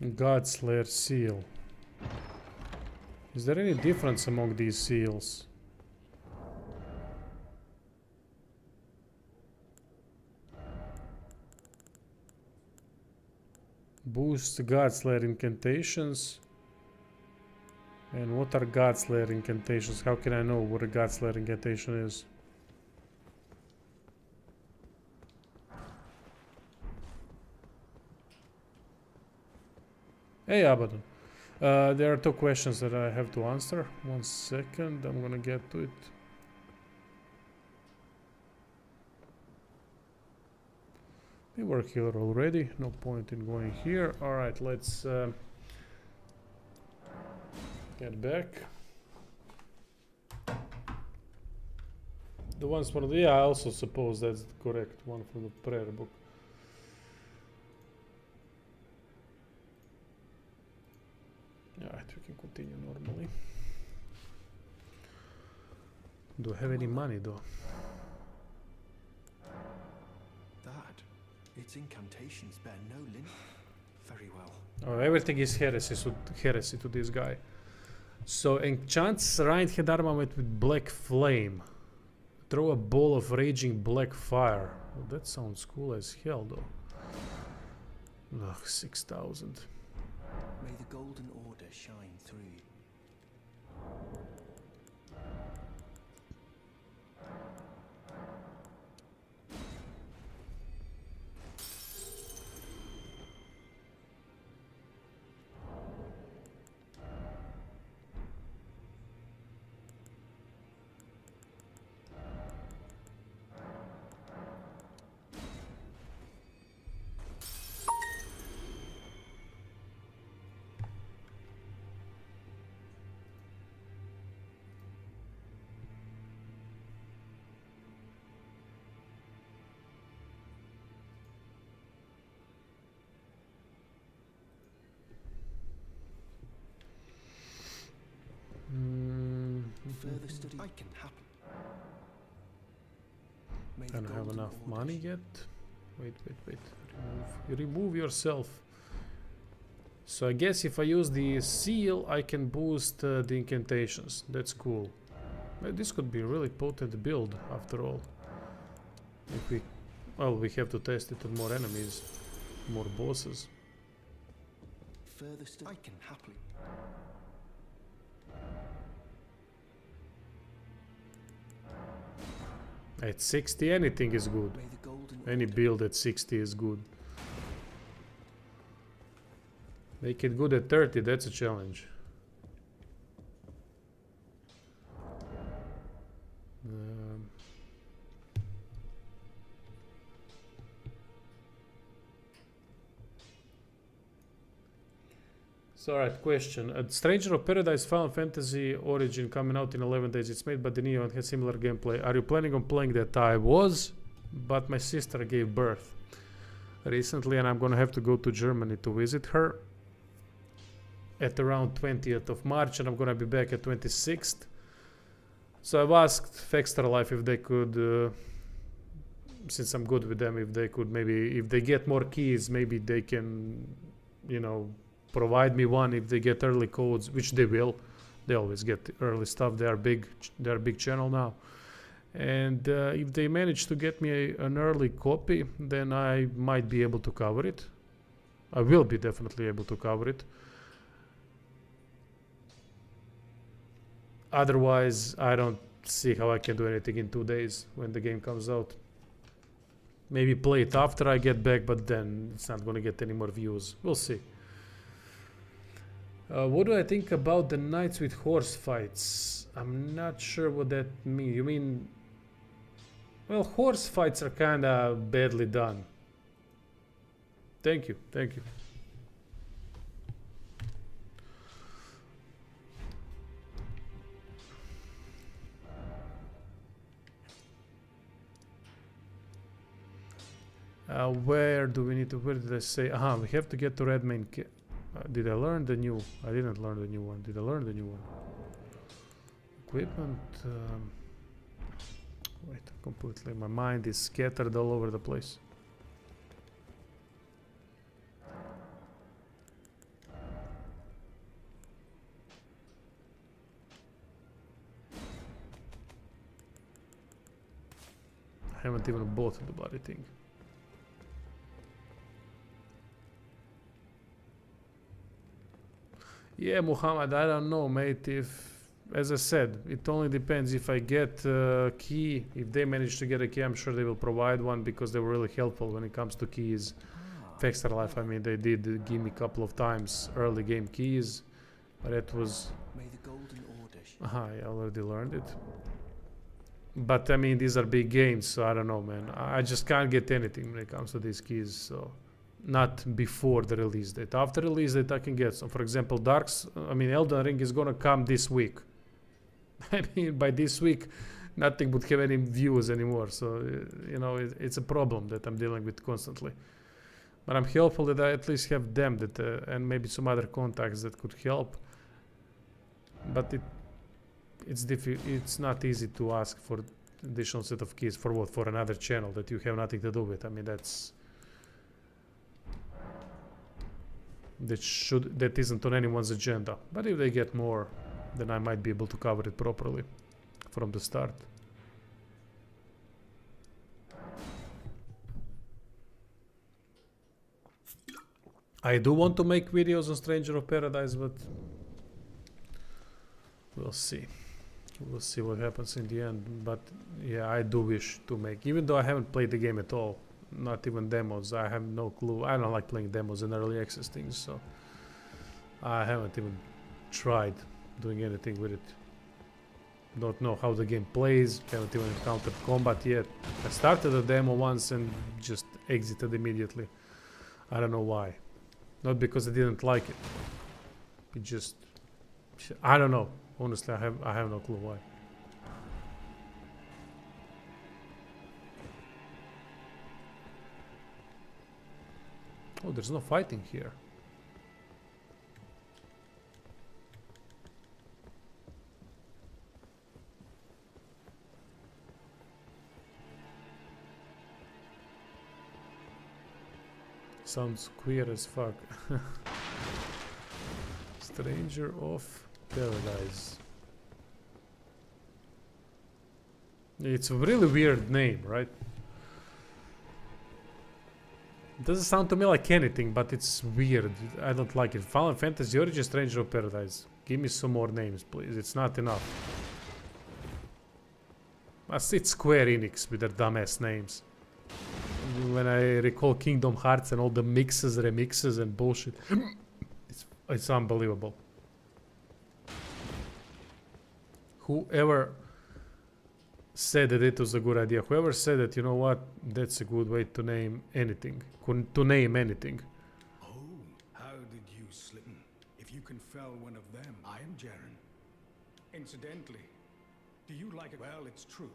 Godslayer seal. Is there any difference among these seals? Boost Godslayer incantations. And what are Godslayer incantations? How can I know what a Godslayer incantation is? Hey Abaddon, there are two questions that I have to answer. 1 second, I'm gonna get to it. We were here already, no point in going here. Alright, let's get back. The ones from the, yeah, I also suppose that's the correct one from the prayer book. Alright, we can continue normally. Do I have any money though? That. Its incantations bear no link. Very well. Oh, everything is heresy to this guy. So enchants right hand armament with black flame. Throw a ball of raging black fire. Well, that sounds cool as hell though. Ugh, 6,000. May the golden order shine through you. Further study I can happen. May the I don't have golden enough order money yet. Wait. Remove yourself. So I guess if I use the seal, I can boost the incantations. That's cool. This could be a really potent build after all. If we, well, we have to test it on more enemies, more bosses. Further study I can happily. At 60, anything is good. May the golden Any order build at 60 is good. Make it good at 30, that's a challenge. So, alright, question. Stranger of Paradise Final Fantasy Origin coming out in 11 days. It's made by the Neo and has similar gameplay. Are you planning on playing that? I was, but my sister gave birth recently and I'm gonna have to go to Germany to visit her at around 20th of March and I'm gonna be back at 26th. So I've asked Extra Life if they could, since I'm good with them, if they could maybe, if they get more keys, maybe they can, you know, provide me one if they get early codes, which they will. They always get early stuff. They're big channel now. And if they manage to get me an early copy, then I might be able to cover it. I will be definitely able to cover it. Otherwise, I don't see how I can do anything in 2 days when the game comes out. Maybe play it after I get back, but then it's not going to get any more views. We'll see. What do I think about the knights with horse fights? I'm not sure what that means. You mean... Well, horse fights are kinda badly done. Thank you. Where do we need to... Where did I say? We have to get to Redmane. Did I learn the new? I didn't learn the new one. Did I learn the new one? Equipment. Wait, completely. My mind is scattered all over the place. I haven't even bought the bloody thing. Yeah, Muhammad, I don't know, mate. As I said, it only depends if I get a key. If they manage to get a key, I'm sure they will provide one because they were really helpful when it comes to keys. Extra Life, I mean, they did give me a couple of times early game keys, but it was... May the golden order I already learned it. But I mean, these are big games, so I don't know, man. I just can't get anything when it comes to these keys, so... Not before the release date. After release date, I can get some. For example, Elden Ring is gonna come this week. I mean, by this week, nothing would have any views anymore. So, you know, it's a problem that I'm dealing with constantly. But I'm hopeful that I at least have them that and maybe some other contacts that could help. But it's not easy to ask for additional set of keys for what? For another channel that you have nothing to do with. I mean, that isn't on anyone's agenda. But if they get more, then I might be able to cover it properly from the start. I do want to make videos on Stranger of Paradise, but we'll see. We'll see what happens in the end. But yeah, I do wish to make, even though I haven't played the game at all, not even demos. I have no clue. I don't like playing demos and early access things, so I haven't even tried doing anything with it. Don't know how the game plays. Haven't even encountered combat yet. I started a demo once and just exited immediately. I don't know why. Not because I didn't like it. It just, I don't know. Honestly, I have no clue why. Oh, there's no fighting here. Sounds queer as fuck. Stranger of Paradise. It's a really weird name, right? It doesn't sound to me like anything, but it's weird. I don't like it. Final Fantasy Origin Stranger of Paradise. Give me some more names, please. It's not enough. It's Square Enix with their dumbass names. When I recall Kingdom Hearts and all the mixes, remixes and bullshit. It's unbelievable. Whoever said that it was a good idea, whoever said that, you know what, that's a good way to name anything. To name anything. Oh, how did you slip? If you can fell one of them, I am Jaren. Incidentally, do you like it? Well, it's true.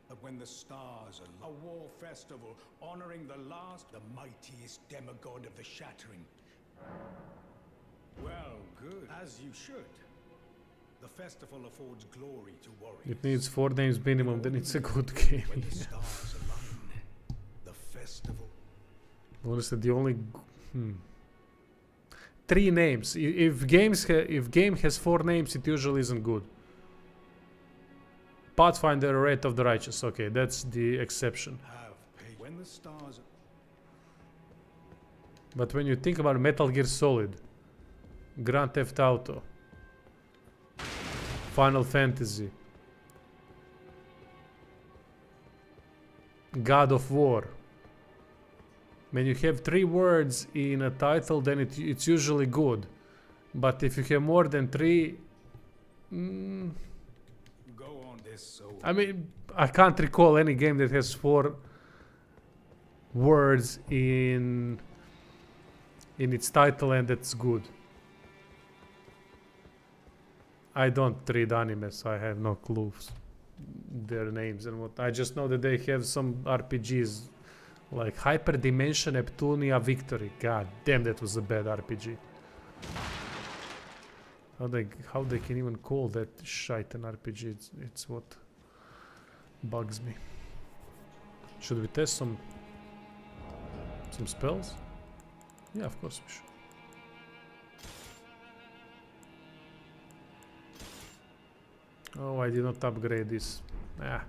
But when the stars are a war festival honoring the mightiest demigod of the Shattering. Well, good. As you should. The festival affords glory to warriors. It needs 4 names minimum, then it's a good game. When the stars align, the festival. Honestly, the only 3 names. If game has 4 names, it usually isn't good. Pathfinder, Wrath of the Righteous. Okay, that's the exception. When the stars. But when you think about Metal Gear Solid, Grand Theft Auto, Final Fantasy, God of War, when you have 3 words in a title, then it's usually good. But if you have more than 3, I mean, I can't recall any game that has 4 words in its title and that's good. I don't read animes, I have no clues their names and what. I just know that they have some RPGs like Hyperdimension Neptunia Victory. God damn, that was a bad RPG. How they can even call that shite an RPG? It's what bugs me. Should we test some spells? Yeah, of course we should. Oh, I did not upgrade this. Ah.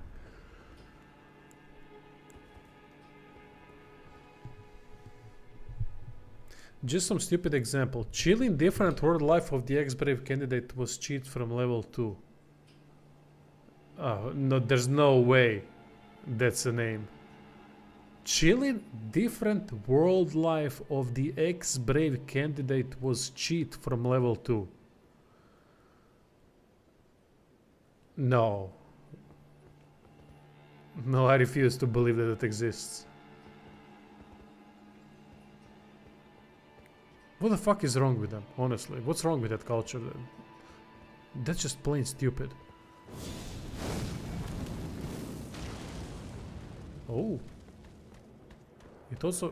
Just some stupid example. Chilling different world life of the ex-brave candidate was cheat from level 2. Oh, no, there's no way that's a name. Chilling different world life of the ex-brave candidate was cheat from level 2. No. No, I refuse to believe that it exists. What the fuck is wrong with them, honestly? What's wrong with that culture? That's just plain stupid. Oh.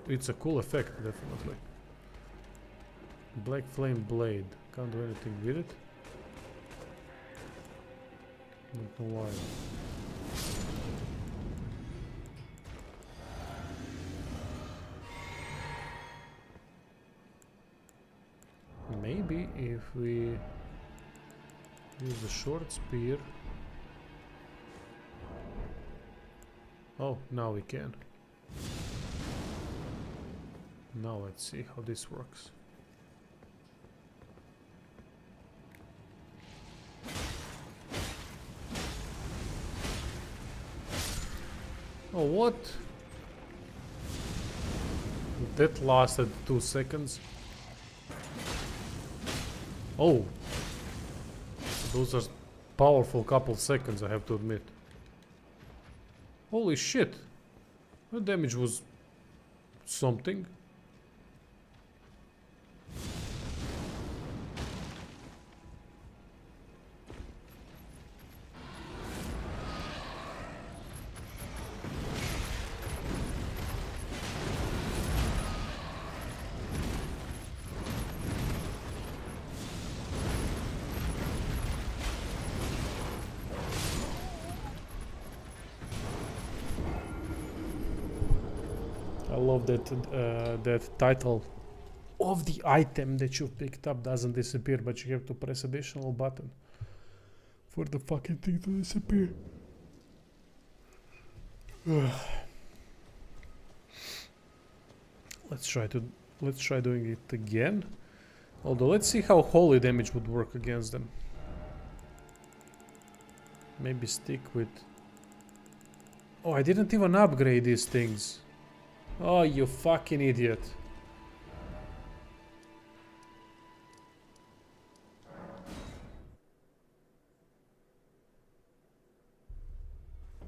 It's a cool effect, definitely. Black Flame Blade. Can't do anything with it. Don't know why. Maybe if we use the short spear. Oh, now we can. Now let's see how this works. Oh, what? That lasted 2 seconds. Oh, those are powerful couple seconds, I have to admit. Holy shit, that damage was something. I love that that title of the item that you picked up doesn't disappear, but you have to press additional button for the fucking thing to disappear. Let's try doing it again. Although let's see how holy damage would work against them. Maybe stick with. Oh, I didn't even upgrade these things. Oh, you fucking idiot.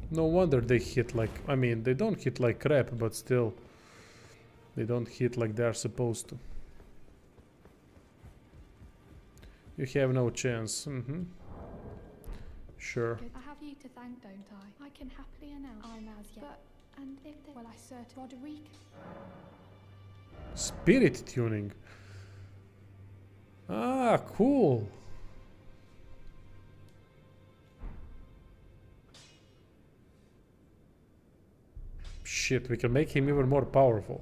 No wonder they hit like... I mean, they don't hit like crap, but still... They don't hit like they're supposed to. You have no chance. Sure. I have you to thank, don't I? I can happily announce I'm as yet. But, and if there... Well, I certain... Roderick... Spirit tuning. Ah, cool. Shit, we can make him even more powerful.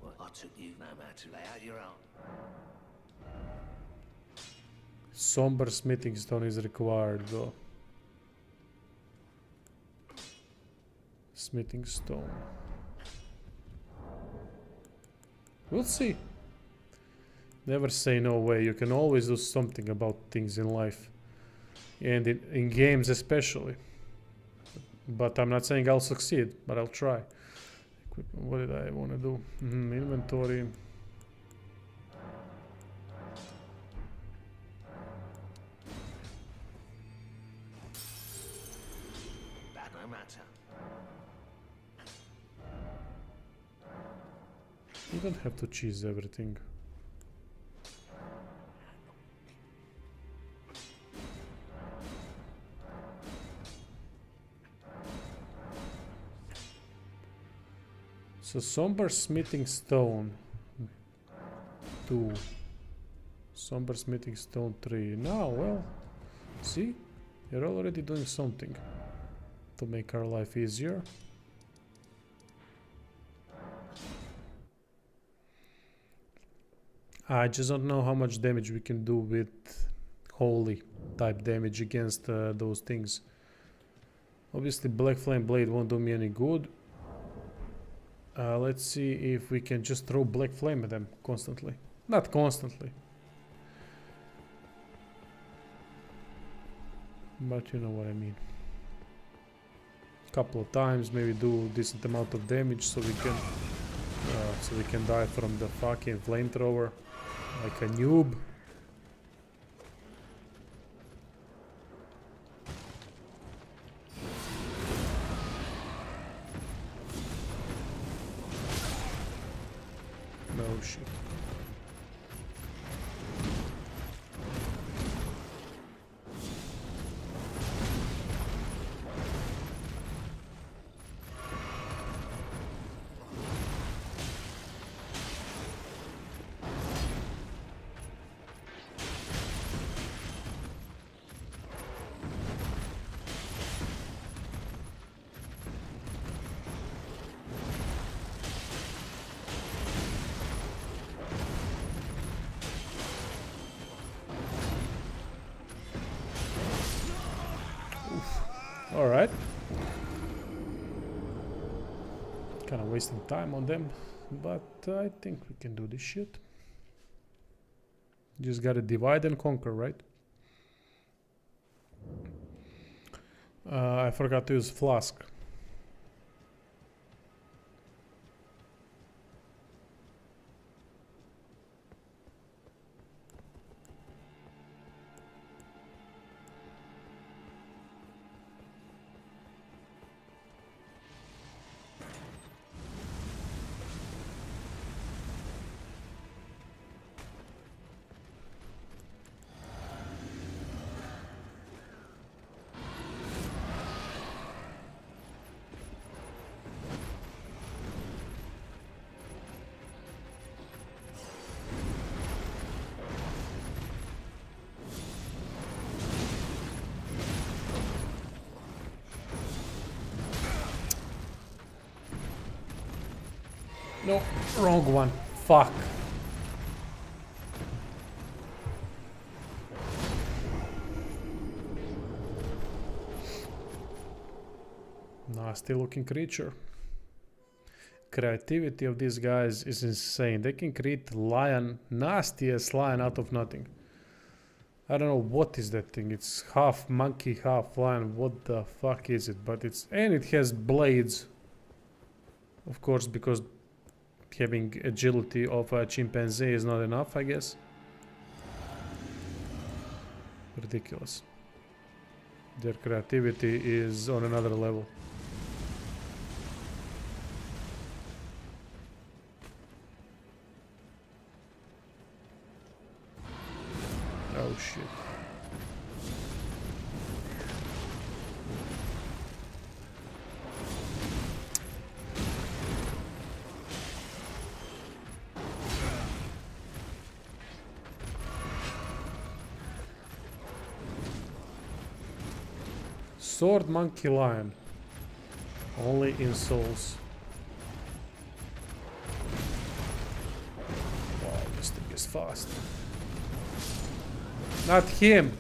Well, I took you no matter. Lay out your own. Somber smithing stone is required though. Smithing stone. We'll see. Never say no way. You can always do something about things in life. And in games especially. But I'm not saying I'll succeed, but I'll try. What did I want to do? Inventory. That no matter. You don't have to cheese everything. So somber smithing stone 2. Somber smithing stone 3. Now, well, see? You're already doing something to make our life easier. I just don't know how much damage we can do with holy type damage against those things. Obviously Black Flame Blade won't do me any good. Let's see if we can just throw Black Flame at them constantly. Not constantly. But you know what I mean. Couple of times, maybe do decent amount of damage so we can die from the fucking flamethrower like a noob. No shit. Alright. Kind of wasting time on them, but I think we can do this shit. Just gotta divide and conquer, right? I forgot to use flask. No, wrong one. Fuck. Nasty looking creature. Creativity of these guys is insane. They can create lion, nastiest lion out of nothing. I don't know what is that thing. It's half monkey, half lion. What the fuck is it? But it's, and it has blades. Of course, because having agility of a chimpanzee is not enough, I guess. Ridiculous. Their creativity is on another level. Oh shit. Sword, monkey, lion. Only in souls. Wow, this thing is fast. Not him.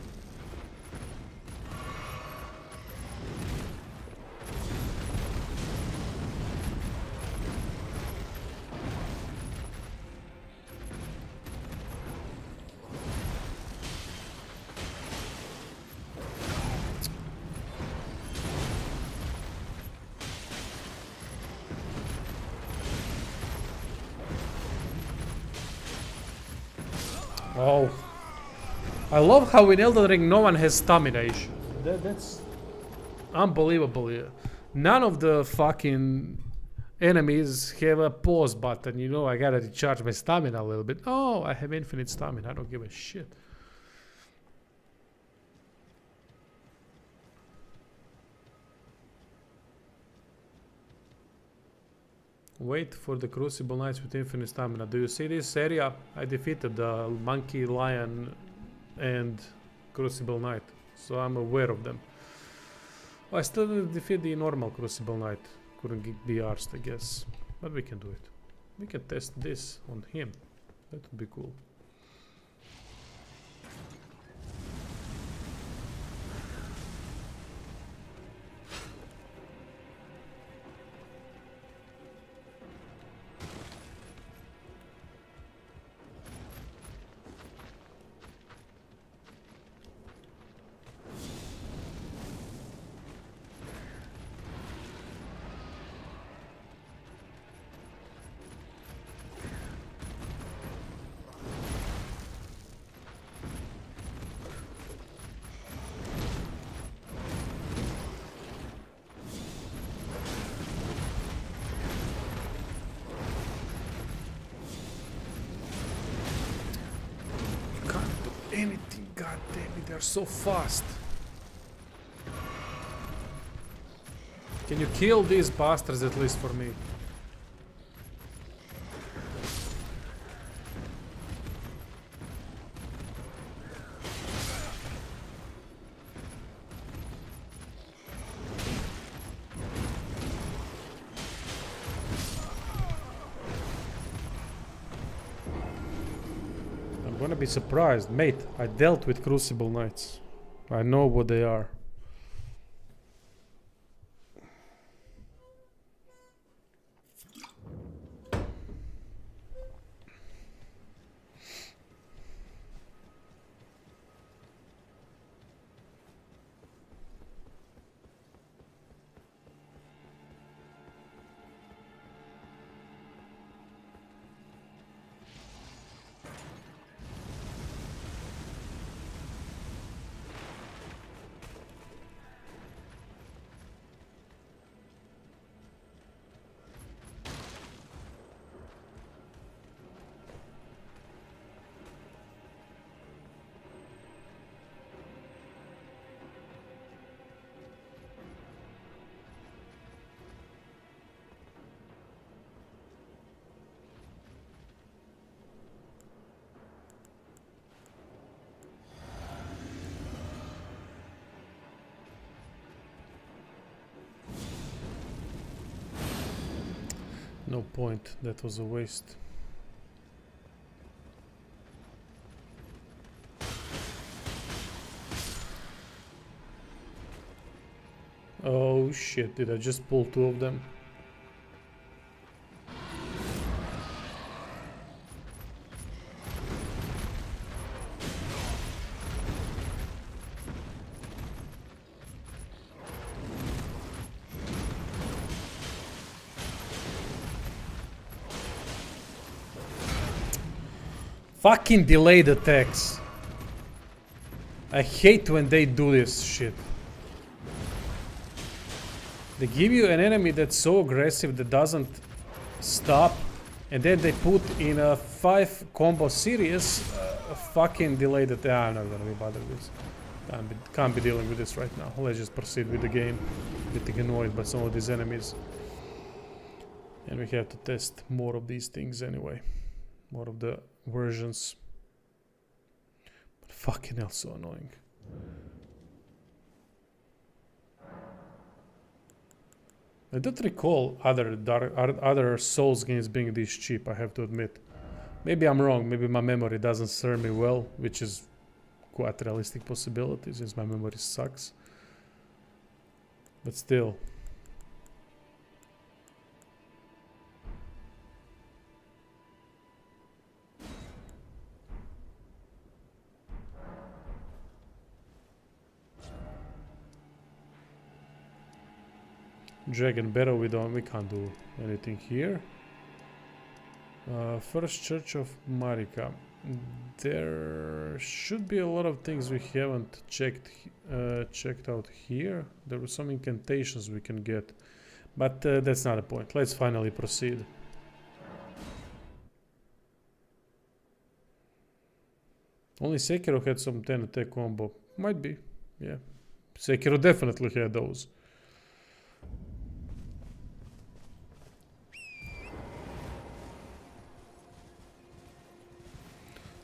Oh. I love how in Elden Ring no one has stamina issue. That's unbelievable. Yeah. None of the fucking enemies have a pause button. You know, I gotta recharge my stamina a little bit. Oh, I have infinite stamina. I don't give a shit. Wait for the Crucible Knights with infinite stamina. Do you see this area? I defeated the Monkey, Lion, and Crucible Knight, so I'm aware of them. Oh, I still didn't defeat the normal Crucible Knight. Couldn't be arsed, I guess. But we can do it. We can test this on him. That would be cool. Anything, god damn it, they're so fast. Can you kill these bastards at least for me? I'm gonna be surprised. Mate, I dealt with Crucible Knights. I know what they are. No point, that was a waste. Oh shit, did I just pull 2 of them? Fucking delayed attacks. I hate when they do this shit. They give you an enemy that's so aggressive that doesn't stop, and then they put in a 5 combo series fucking delayed attack. I'm not gonna be bothered with this. Can't be dealing with this right now. Let's just proceed with the game. Getting annoyed by some of these enemies. And we have to test more of these things anyway. More of the versions. But fucking hell, so annoying. I don't recall other Souls games being this cheap, I have to admit. Maybe I'm wrong, maybe my memory doesn't serve me well, which is quite a realistic possibility since my memory sucks. But still. Dragon Battle, we can't do anything here. First Church of Marika. There should be a lot of things we haven't checked out here. There were some incantations we can get, but that's not the point. Let's finally proceed. Only Sekiro had some 10 attack combo. Might be, yeah. Sekiro definitely had those.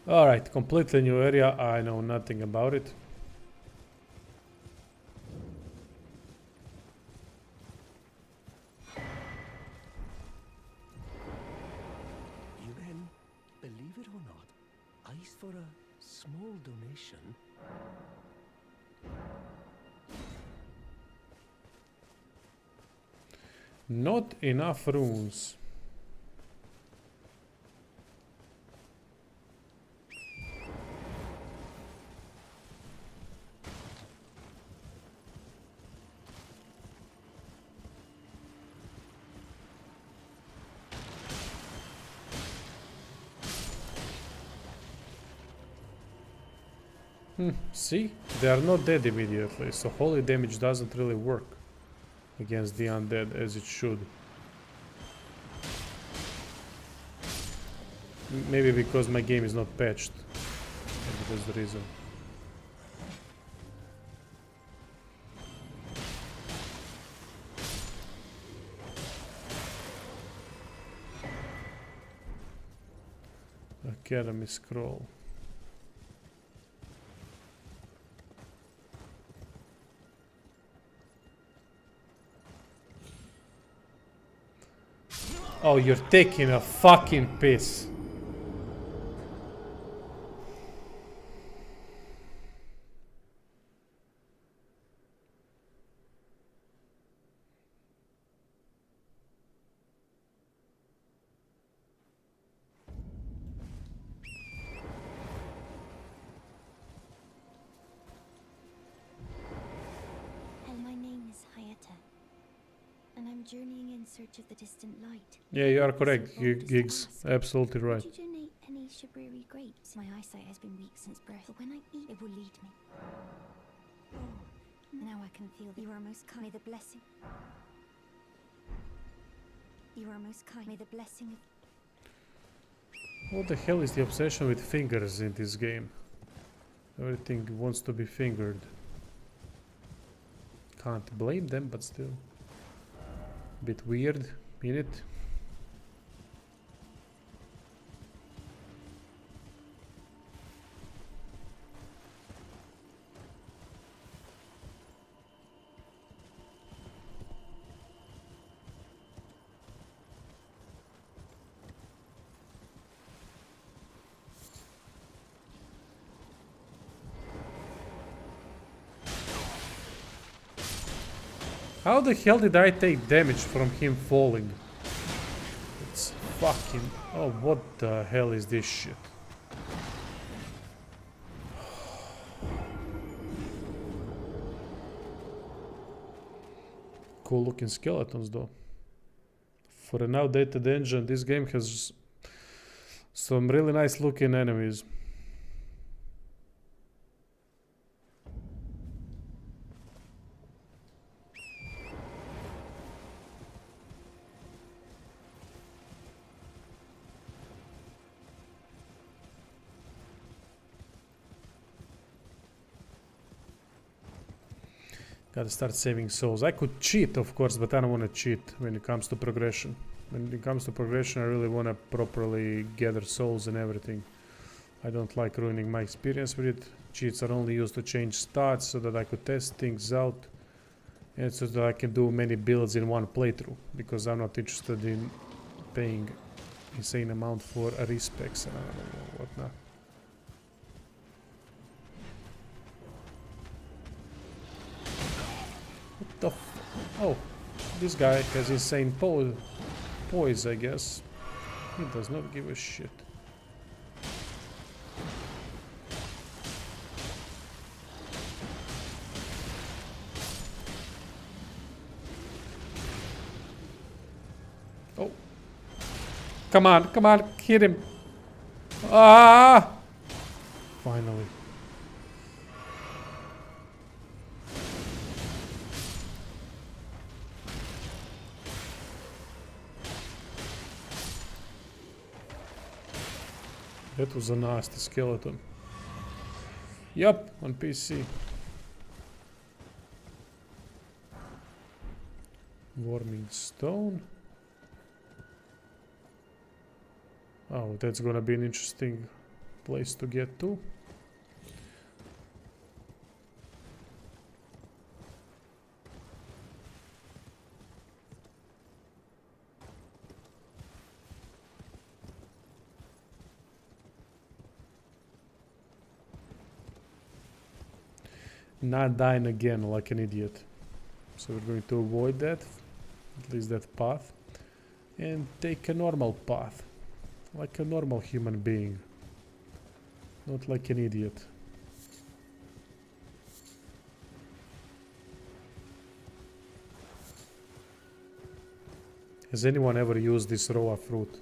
Alright, completely new area. I know nothing about it. ELDEN, believe it or not, asked for a small donation. Not enough runes. See? They are not dead immediately, so holy damage doesn't really work against the undead as it should. Maybe because my game is not patched. Maybe that's the reason. Academy scroll. Oh, you're taking a fucking piss. My name is Hayata, and I'm journeying in search of the distant light. Yeah, you are correct, Gigs. Absolutely right. Would you donate any shabriri grapes? My eyesight has been weak since birth, but when I eat, it will lead me. Oh, now I can feel that you are most kind. May the blessing. You are most kind. May the blessing of. What the hell is the obsession with fingers in this game? Everything wants to be fingered. Can't blame them, but still. Bit weird in it. How the hell did I take damage from him falling? It's fucking... Oh, what the hell is this shit? Cool looking skeletons though. For an outdated engine, this game has some really nice looking enemies. Gotta start saving souls. I could cheat, of course, but I don't want to cheat when it comes to progression. When it comes to progression, I really want to properly gather souls and everything. I don't like ruining my experience with it. Cheats are only used to change stats so that I could test things out. And so that I can do many builds in one playthrough. Because I'm not interested in paying insane amount for respecs and I don't know whatnot. What the oh, this guy has insane poise, I guess. He does not give a shit. Oh. Come on, hit him. Ah! Finally. That was a nasty skeleton. Yup, on PC. Warming stone. Oh, that's gonna be an interesting place to get to. Not dying again like an idiot. So we're going to avoid that, at least that path, and take a normal path, like a normal human being, not like an idiot. Has anyone ever used this raw fruit?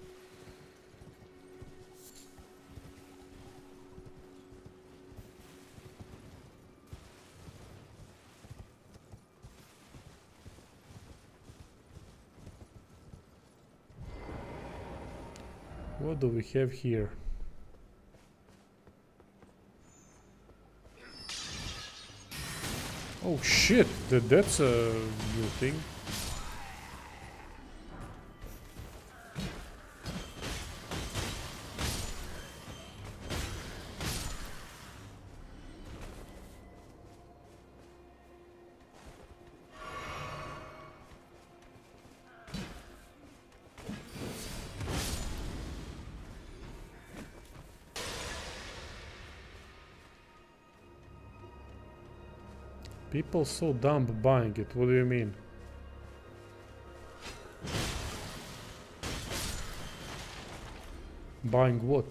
What do we have here? Oh shit, that's a new thing. People so dumb buying it, what do you mean? Buying what?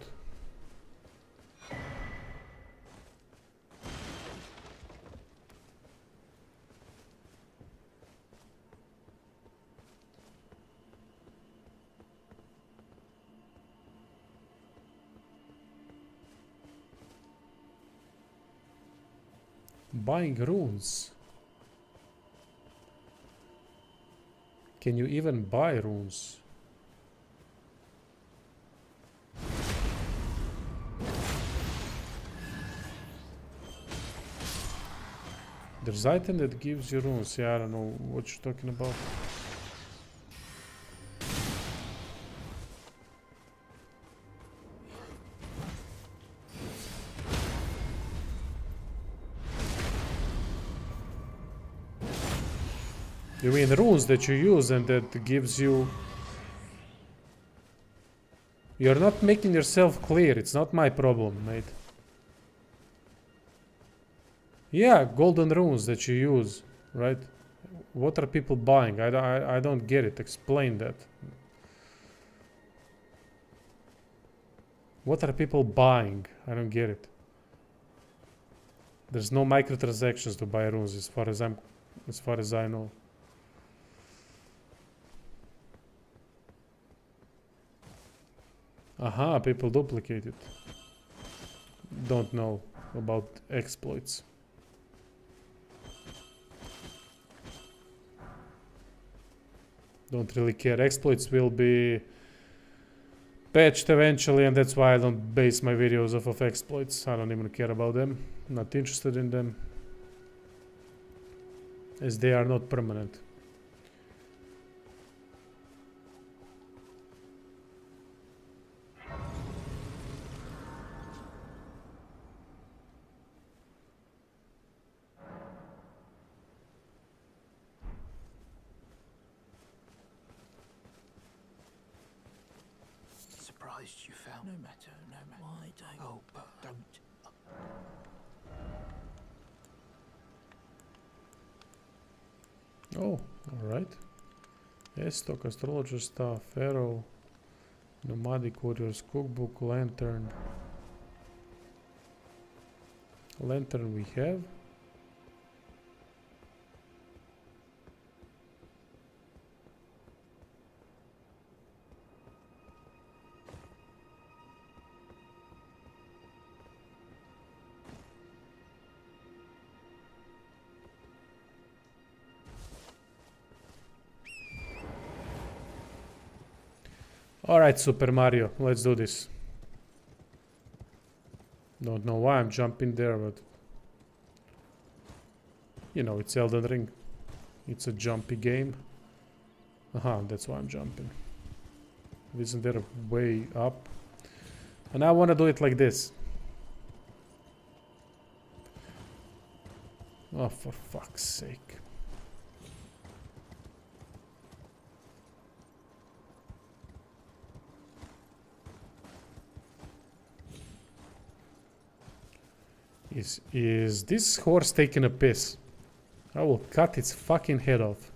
Buying runes. Can you even buy runes? There's item that gives you runes. Yeah, I don't know what you're talking about. You mean runes that you use and that gives you... You're not making yourself clear, it's not my problem, mate. Yeah, golden runes that you use, right? What are people buying? I don't get it. Explain that. What are people buying? I don't get it. There's no microtransactions to buy runes as far as I know. Aha, people duplicate it. Don't know about exploits. Don't really care. Exploits will be patched eventually, and that's why I don't base my videos off of exploits. I don't even care about them. Not interested in them, as they are not permanent. Surprised you found. No matter, no matter. Why don't? Oh, but don't. Oh, alright. Estoc, astrologer staff, arrow, nomadic warriors, cookbook, lantern. Lantern we have. Alright, Super Mario, let's do this. Don't know why I'm jumping there, but you know, it's Elden Ring. It's a jumpy game. Aha, that's why I'm jumping. Isn't there a way up? And I want to do it like this. Oh, for fuck's sake. Is this horse taking a piss? I will cut its fucking head off.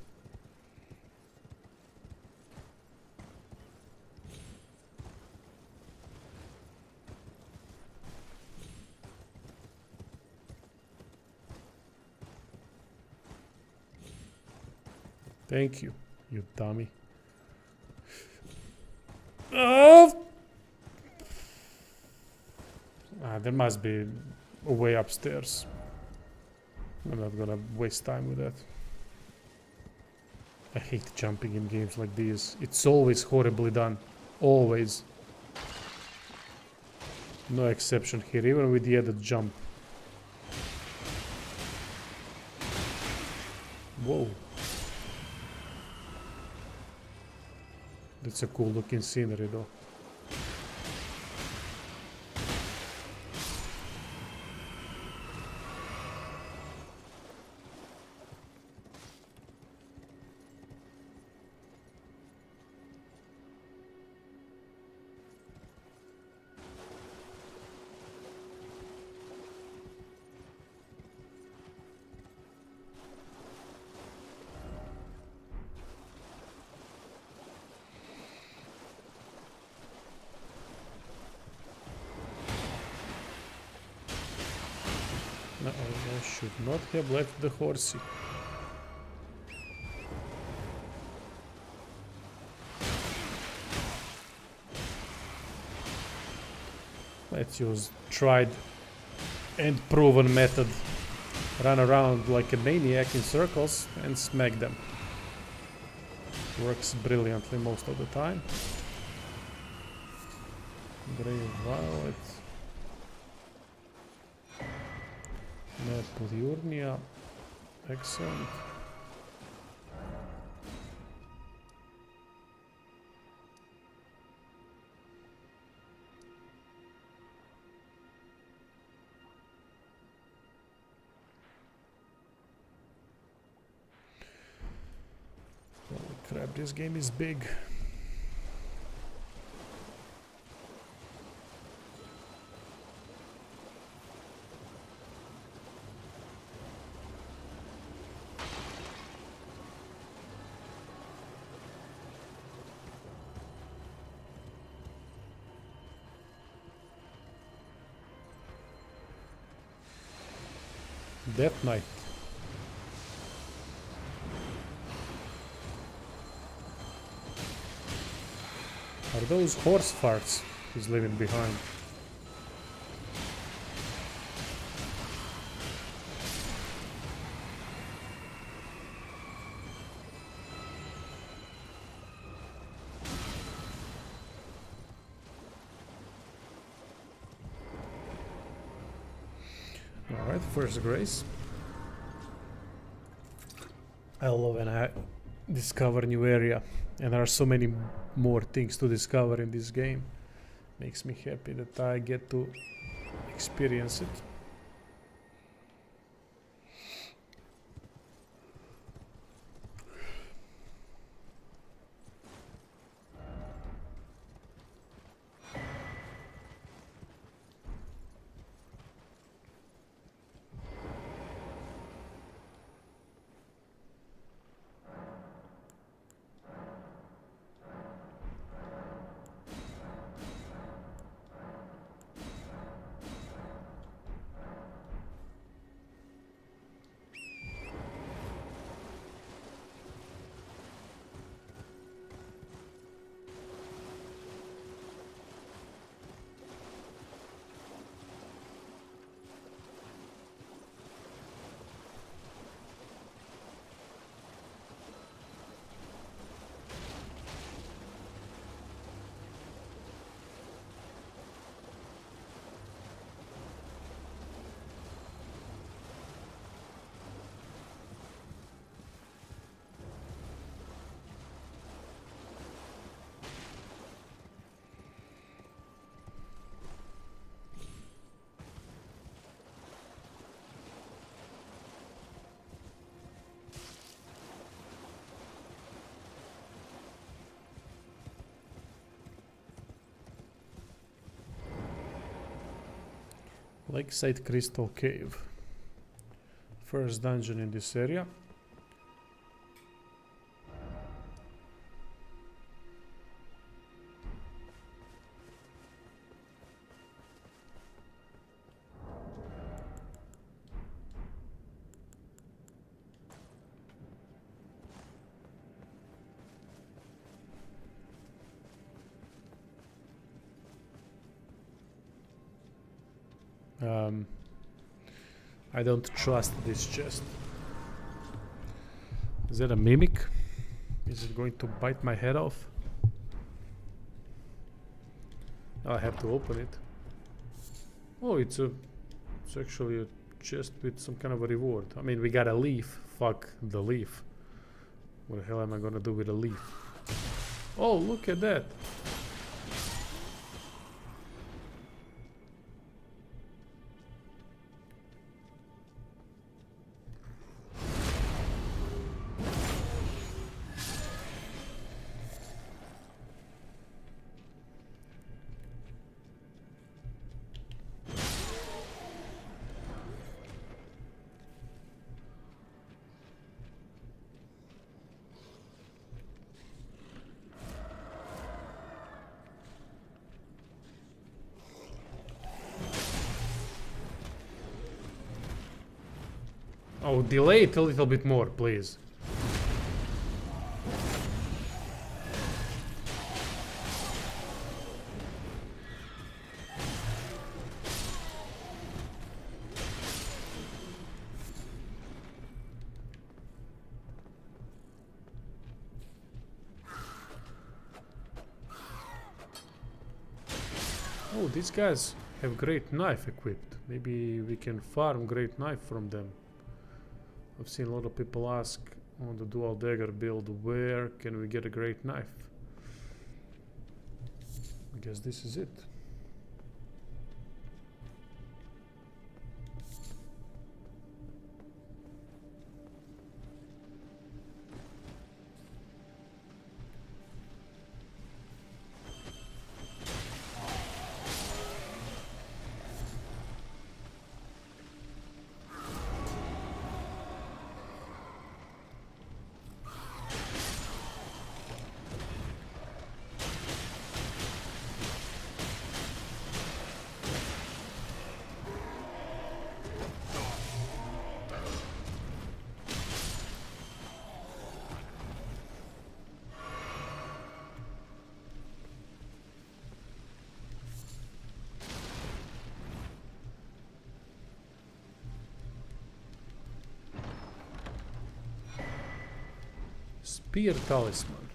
Thank you, you dummy. Oh! There must be a way upstairs. I'm not gonna waste time with that. I hate jumping in games like these. It's always horribly done. Always. No exception here, even with the added jump. Whoa. That's a cool looking scenery though. I should not have left the horsey. Let's use tried and proven method. Run around like a maniac in circles and smack them. Works brilliantly most of the time. Grey Violet. Nepulurnia. Excellent. Holy crap, this game is big. Death Knight. Are those horse farts he's leaving behind? Alright, first grace. I love when I discover new area, and there are so many more things to discover in this game. Makes me happy that I get to experience it. Lakeside Crystal Cave. First dungeon in this area. I don't trust this chest. Is that a mimic? Is it going to bite my head off? I have to open it. Oh, it's actually a chest with some kind of a reward. I mean, we got a leaf. Fuck the leaf. What the hell am I gonna do with a leaf? Oh, look at that. Oh, delay it a little bit more, please. Oh, these guys have great knife equipped. Maybe we can farm great knife from them. I've seen a lot of people ask on the dual dagger build, where can we get a great knife? I guess this is it. Spear Talisman.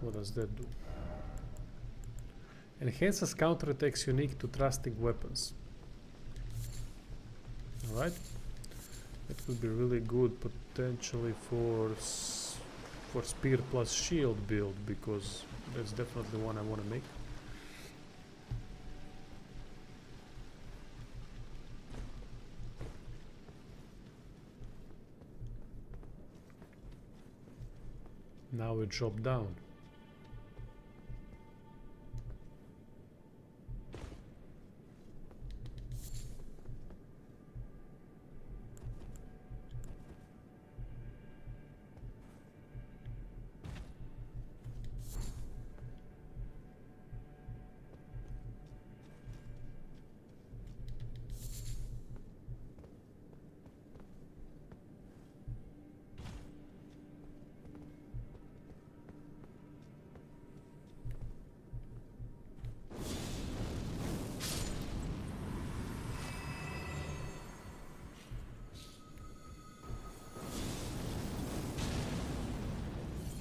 What does that do? Enhances counterattacks unique to thrusting weapons. Alright. That could be really good potentially for spear plus shield build, because that's definitely one I want to make. Now we drop down.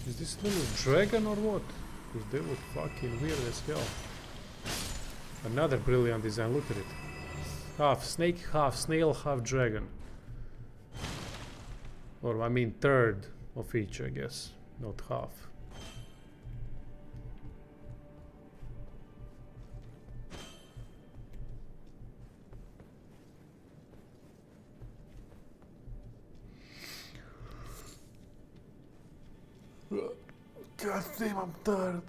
Is this little dragon or what? Because they look fucking weird as hell. Another brilliant design, look at it. Half snake, half snail, half dragon. Or I mean third of each, I guess, not half. God damn, I'm tired.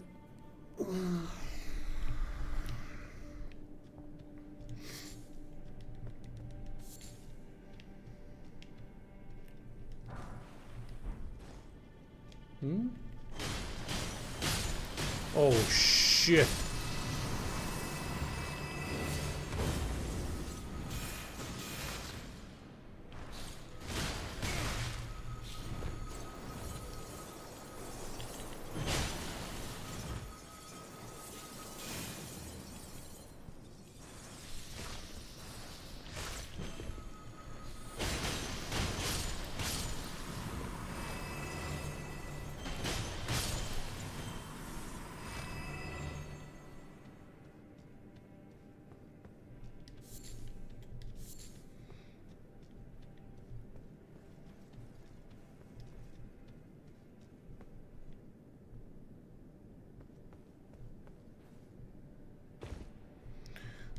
Oh shit.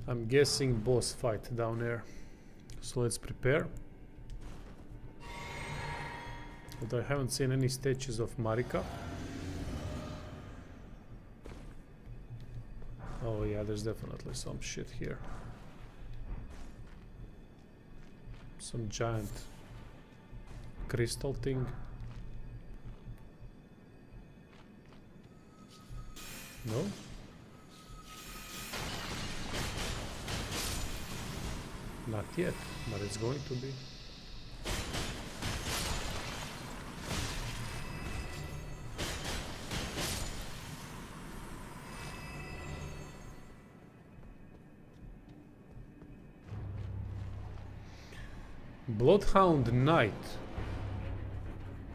I'm guessing boss fight down there. So let's prepare. But I haven't seen any statues of Marika. Oh yeah, there's definitely some shit here. Some giant crystal thing. No? Not yet, but it's going to be. Bloodhound Knight.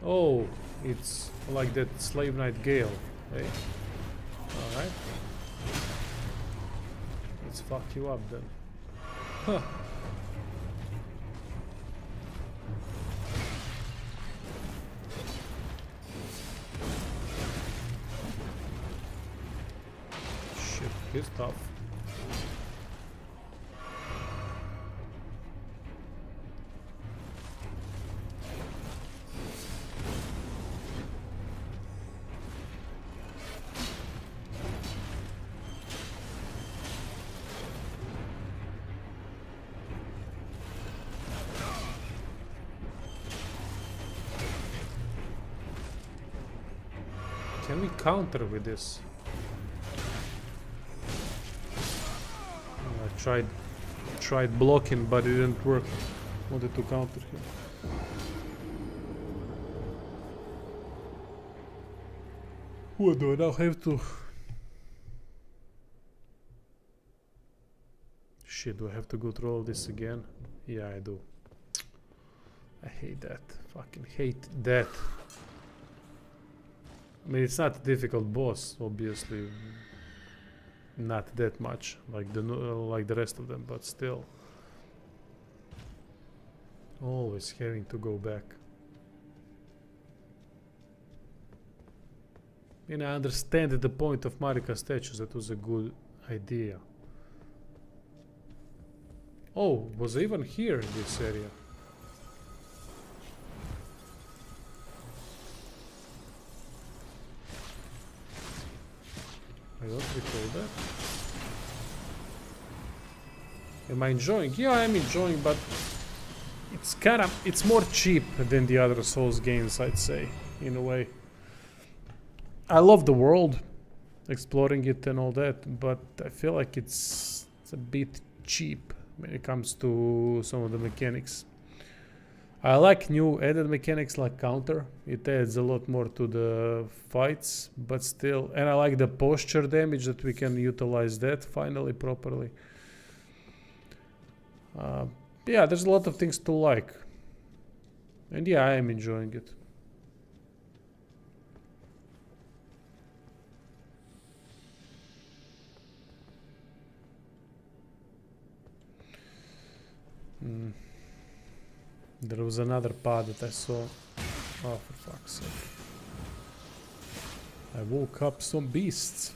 Oh, it's like that Slave Knight Gale, eh? Alright. Let's fuck you up then. Huh. Shit, he's tough. Can we counter with this? I tried blocking, but it didn't work. Wanted to counter him. What do I now have to? Shit, do I have to go through all this again? Yeah, I do. I hate that. Fucking hate that. I mean, it's not a difficult boss, obviously. Not that much, like the rest of them, but still. Always having to go back. And I understand at the point of Marika statues, that was a good idea. Oh, was I even here in this area? I don't recall that. Am I enjoying? Yeah, I'm enjoying, but it's more cheap than the other Souls games, I'd say, in a way. I love the world, exploring it and all that, but I feel like it's a bit cheap when it comes to some of the mechanics. I like new added mechanics like counter. It adds a lot more to the fights, but still, and I like the posture damage that we can utilize that finally properly. Yeah, there's a lot of things to like, and yeah, I am enjoying it. There was another pod that I saw. Oh, for fuck's sake. I woke up some beasts.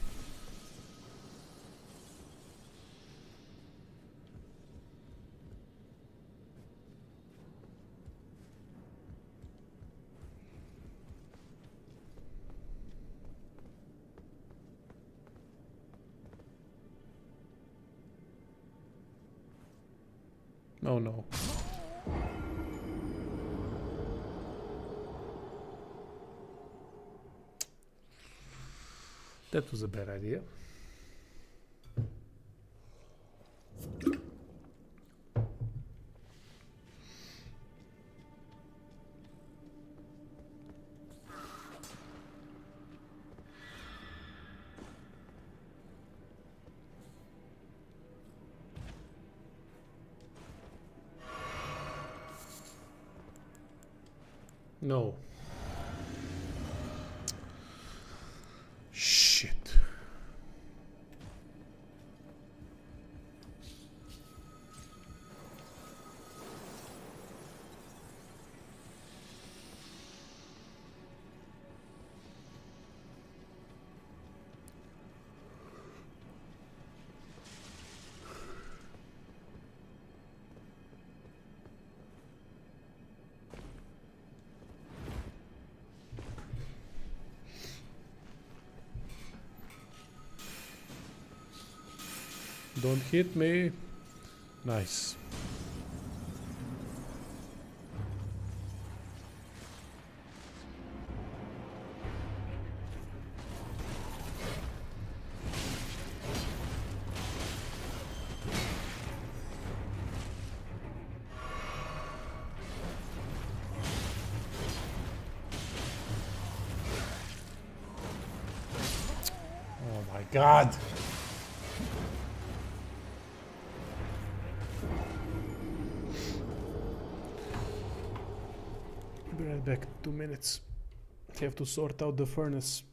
Oh no. That was a bad idea. No. Shit. Don't hit me. Nice. Oh my god. Be right back, 2 minutes. Have to sort out the furnace.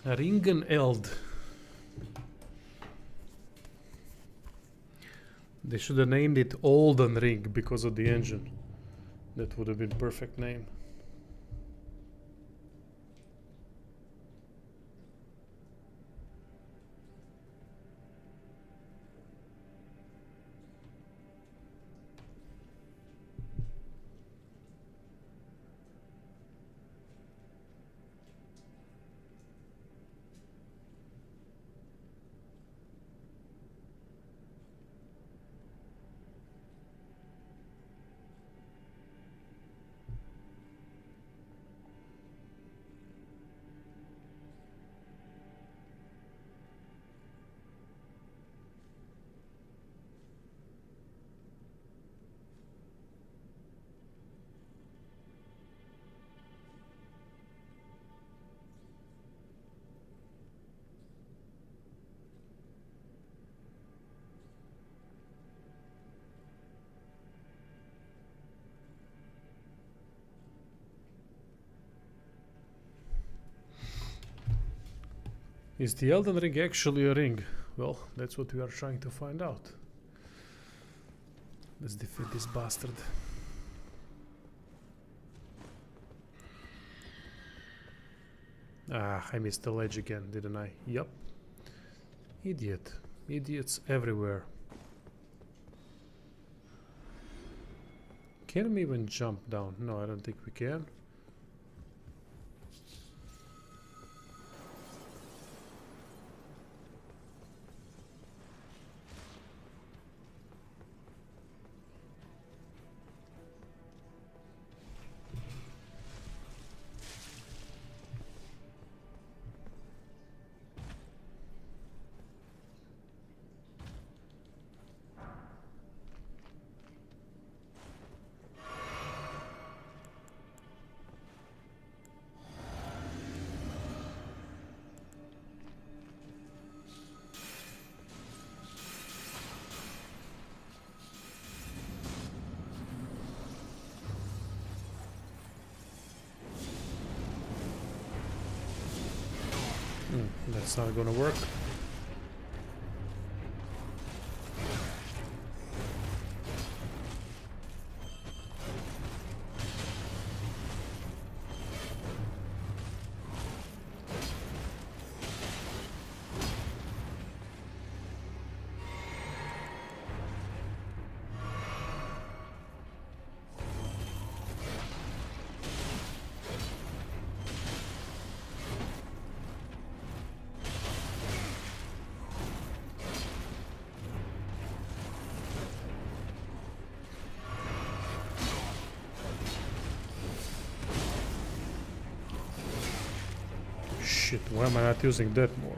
Ringen Eld. They should have named it Olden Ring because of the engine. That would have been perfect name. Is the Elden Ring actually a ring? Well, that's what we are trying to find out. Let's defeat this bastard. Ah, I missed the ledge again, didn't I? Yup. Idiot. Idiots everywhere. Can we even jump down? No, I don't think we can. That's not gonna work. Shit, why am I not using that more?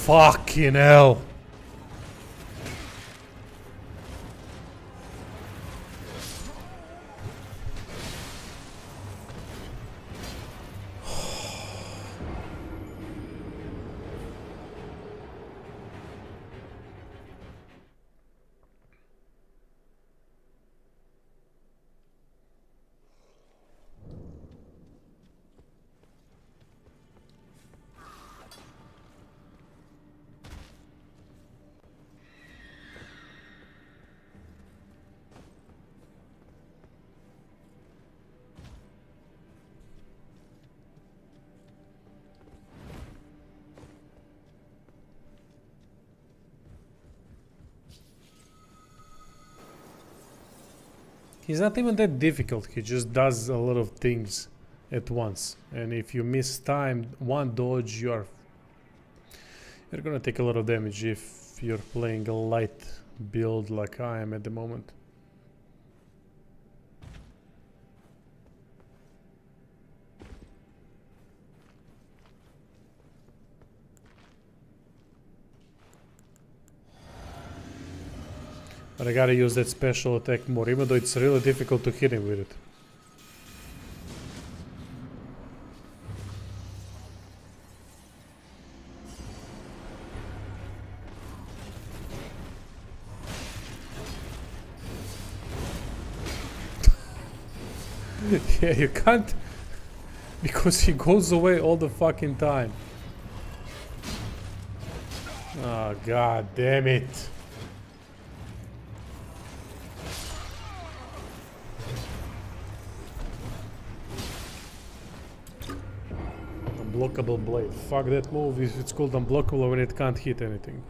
Fucking hell. He's not even that difficult, he just does a lot of things at once. And if you miss time, one dodge, you're gonna take a lot of damage if you're playing a light build like I am at the moment. But I gotta use that special attack more, even though it's really difficult to hit him with it. Yeah, you can't, because he goes away all the fucking time. Oh, god damn it. Unblockable blade. Fuck that move. It's called unblockable when it can't hit anything.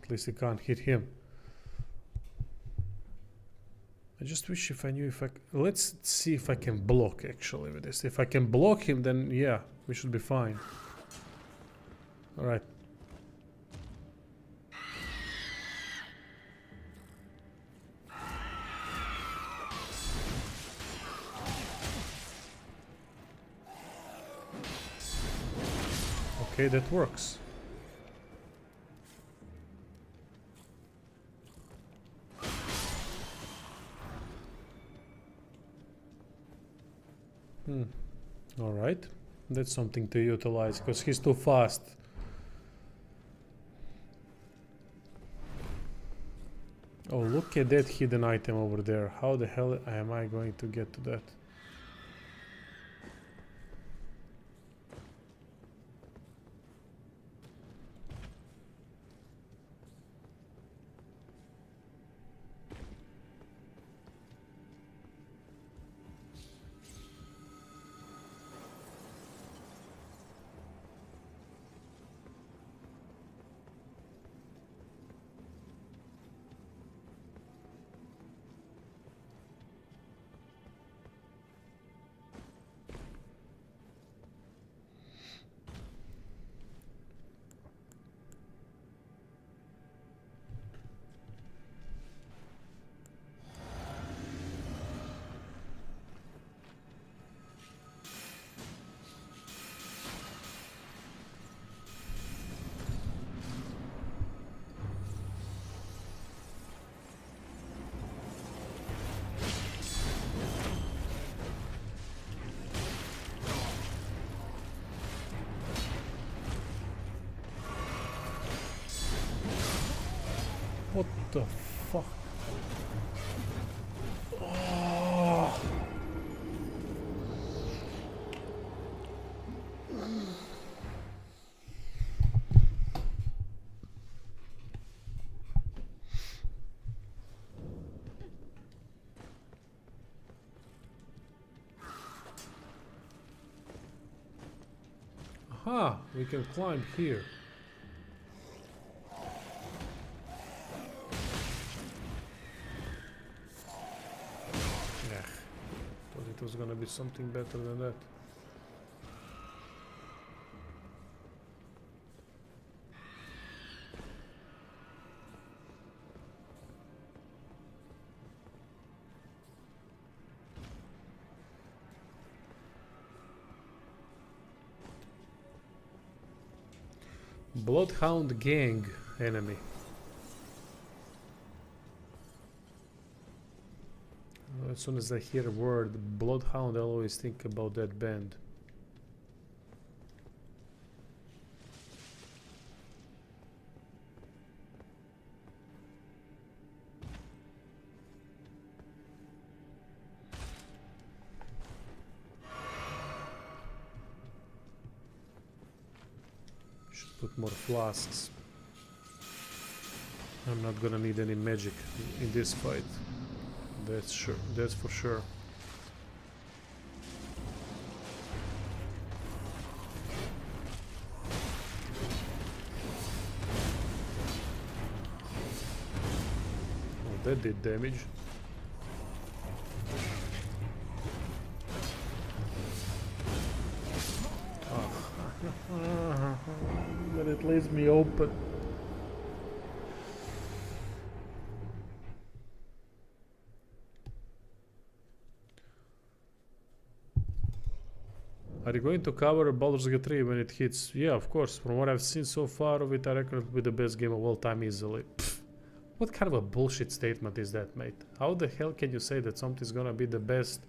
At least it can't hit him. I just wish if I knew if I... Let's see if I can block actually with this. If I can block him, then yeah, we should be fine. Alright. Okay, that works. Alright. That's something to utilize, because he's too fast. Oh, look at that hidden item over there. How the hell am I going to get to that? What the fuck? Oh. Aha, we can climb here. It was gonna be something better than that. Bloodhound gang enemy. As soon as I hear a word Bloodhound, I always think about that band. Should put more flasks. I'm not gonna need any magic in this fight. That's sure. That's for sure. Oh, that did damage. Oh. But it leaves me open. Are you going to cover Baldur's Gate 3 when it hits? Yeah, of course. From what I've seen so far of it, I reckon it will be the best game of all time easily. Pfft. What kind of a bullshit statement is that, mate? How the hell can you say that something's gonna be the best?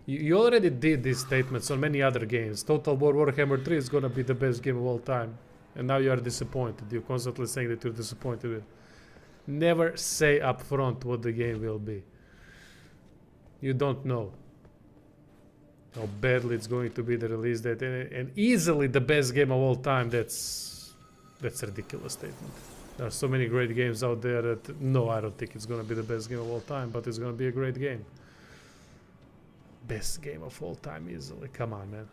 You already did these statements on many other games. Total War Warhammer 3 is gonna be the best game of all time. And now you are disappointed. You're constantly saying that you're disappointed with it. Never say up front what the game will be. You don't know how badly it's going to be the release date. And easily the best game of all time. That's a ridiculous statement. There are so many great games out there that no, I don't think it's gonna be the best game of all time, but it's gonna be a great game. Best game of all time easily. Come on, man.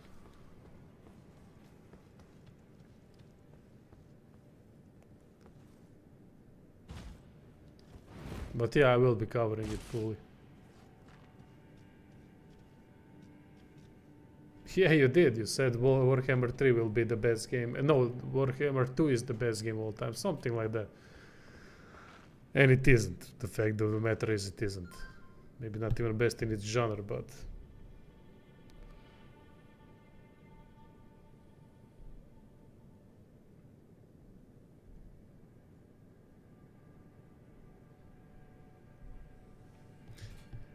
But yeah, I will be covering it fully. Yeah, you did. You said Warhammer 3 will be the best game. No, Warhammer 2 is the best game of all time. Something like that. And it isn't. The fact of the matter is it isn't. Maybe not even best in its genre, but...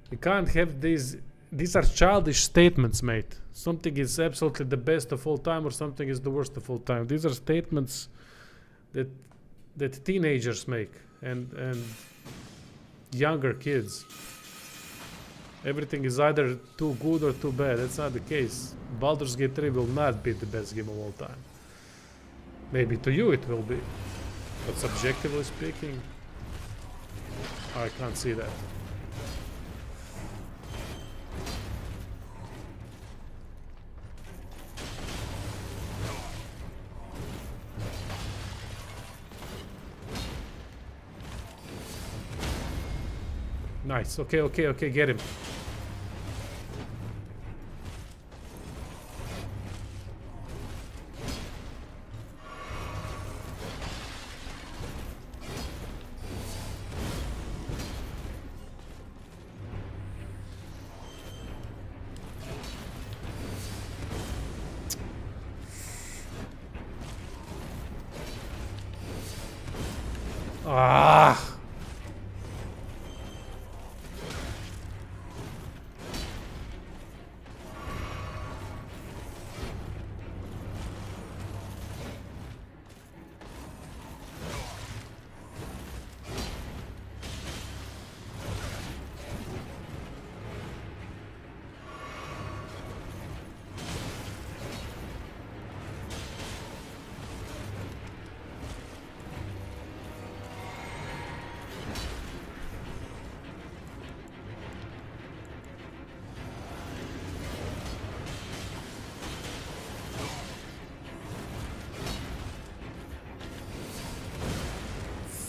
You can't have these are childish statements, mate. Something is absolutely the best of all time or something is the worst of all time. These are statements that teenagers make and younger kids. Everything is either too good or too bad. That's not the case. Baldur's Gate 3 will not be the best game of all time. Maybe to you it will be. But subjectively speaking, I can't see that. Nice. Okay, get him. Ah!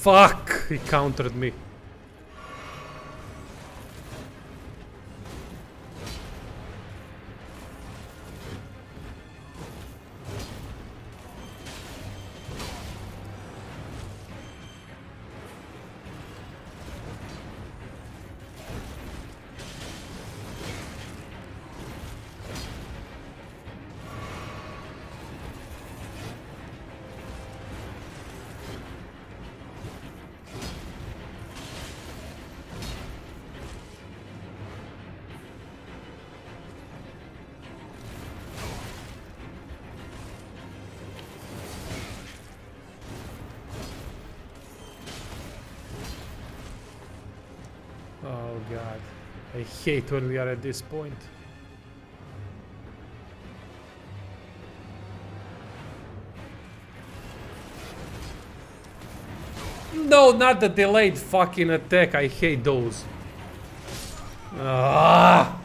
Fuck! He countered me. Oh god, I hate when we are at this point. No, not the delayed fucking attack, I hate those. Ah!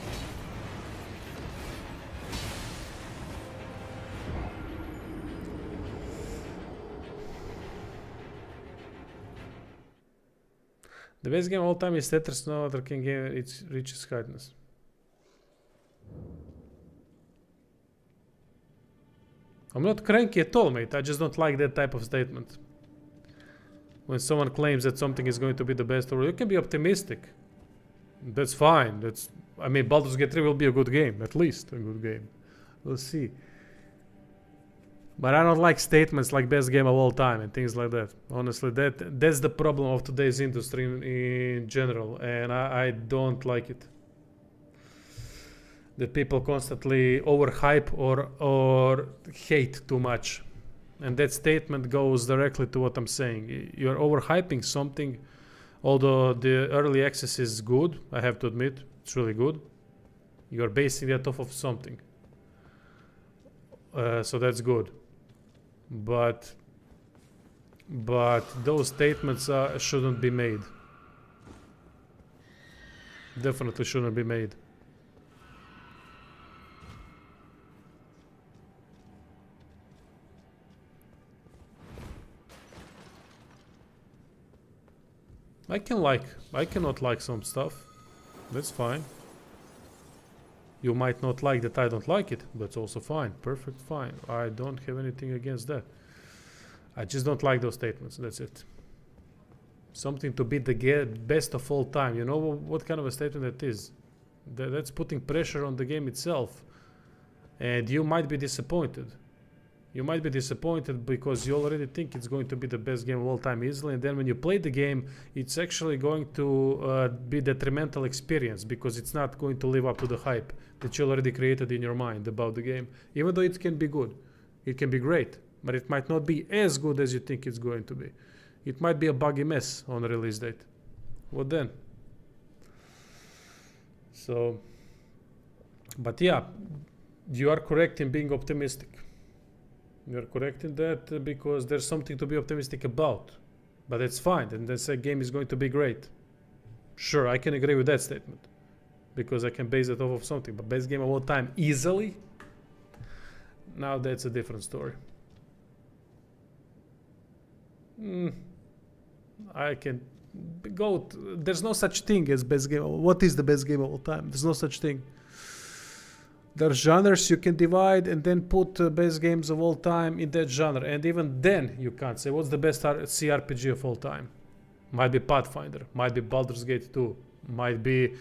The best game of all time is Tetris, no other can game it reaches hardness. I'm not cranky at all, mate. I just don't like that type of statement. When someone claims that something is going to be the best, or you can be optimistic. That's fine. I mean, Baldur's Gate 3 will be a good game, at least a good game. We'll see. But I don't like statements like best game of all time and things like that. Honestly, that's the problem of today's industry in general, and I don't like it. That people constantly overhype or hate too much. And that statement goes directly to what I'm saying. You're overhyping something, although the early access is good, I have to admit, it's really good. You're basing that off of something. So that's good. But those statements shouldn't be made. Definitely shouldn't be made. I cannot like some stuff. That's fine. You might not like that I don't like it. That's also fine. Perfect fine. I don't have anything against that. I just don't like those statements. That's it. Something to be the best of all time. You know what kind of a statement that is? That's putting pressure on the game itself. And you might be disappointed. You might be disappointed because you already think it's going to be the best game of all time easily, and then when you play the game, it's actually going to be detrimental experience because it's not going to live up to the hype that you already created in your mind about the game. Even though it can be good, it can be great, but it might not be as good as you think it's going to be. It might be a buggy mess on release date. What then? So, but yeah, you are correct in being optimistic. You're correct in that because there's something to be optimistic about. But it's fine, and then say game is going to be great. Sure, I can agree with that statement. Because I can base it off of something. But best game of all time easily? Now that's a different story. I can go... There's no such thing as best game. What is the best game of all time? There's no such thing. There's genres you can divide and then put best games of all time in that genre. And even then you can't say what's the best CRPG of all time. Might be Pathfinder, might be Baldur's Gate 2, might be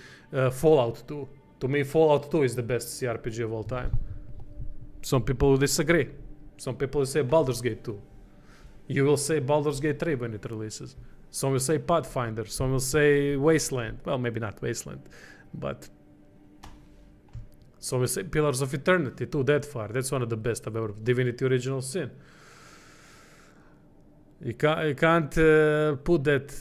Fallout 2. To me, Fallout 2 is the best CRPG of all time. Some people will disagree. Some people will say Baldur's Gate 2. You will say Baldur's Gate 3 when it releases. Some will say Pathfinder. Some will say Wasteland. Well, maybe not Wasteland, but... So we say Pillars of Eternity too, that far. That's one of the best I've ever. Divinity Original Sin. You can't put that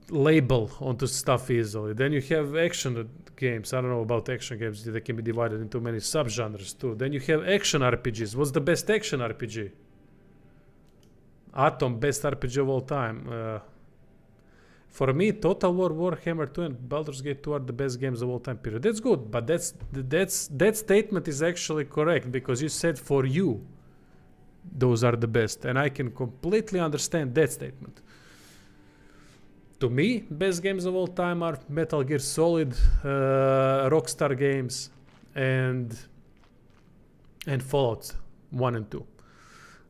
label onto stuff easily. Then you have action games. I don't know about action games. They can be divided into many subgenres too. Then you have action RPGs. What's the best action RPG? Atom, best RPG of all time. For me, Total War, Warhammer 2 and Baldur's Gate 2 are the best games of all time, period. That's good, but that statement is actually correct because you said for you, those are the best. And I can completely understand that statement. To me, best games of all time are Metal Gear Solid, Rockstar games, and Fallout 1 and 2.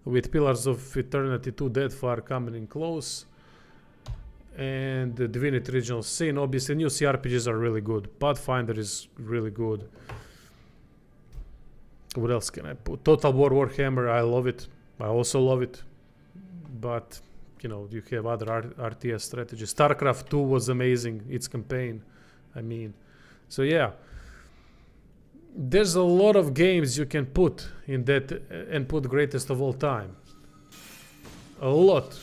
With Pillars of Eternity 2 that far coming in close. And the Divinity Original Sin. Obviously, new CRPGs are really good. Pathfinder is really good. What else can I put? Total War Warhammer, I love it. I also love it. But, you know, you have other RTS strategies. StarCraft 2 was amazing. Its campaign, I mean. So, yeah. There's a lot of games you can put in that and put greatest of all time. A lot.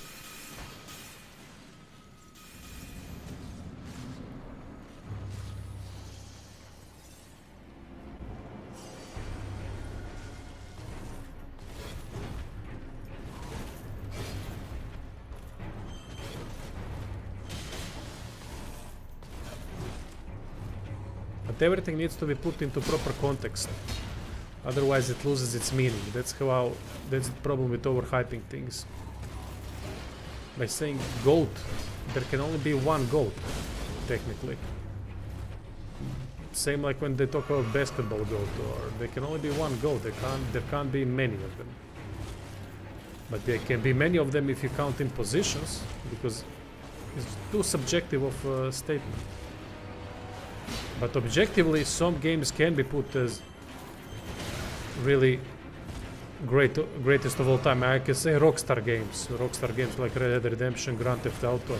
Everything needs to be put into proper context. Otherwise it loses its meaning. That's the problem with overhyping things. By saying GOAT, there can only be one GOAT, technically. Same like when they talk about basketball GOAT, or there can only be one GOAT. There can't be many of them. But there can be many of them if you count in positions, because it's too subjective of a statement. But objectively, some games can be put as really greatest of all time. I can say Rockstar games like Red Dead Redemption, Grand Theft Auto.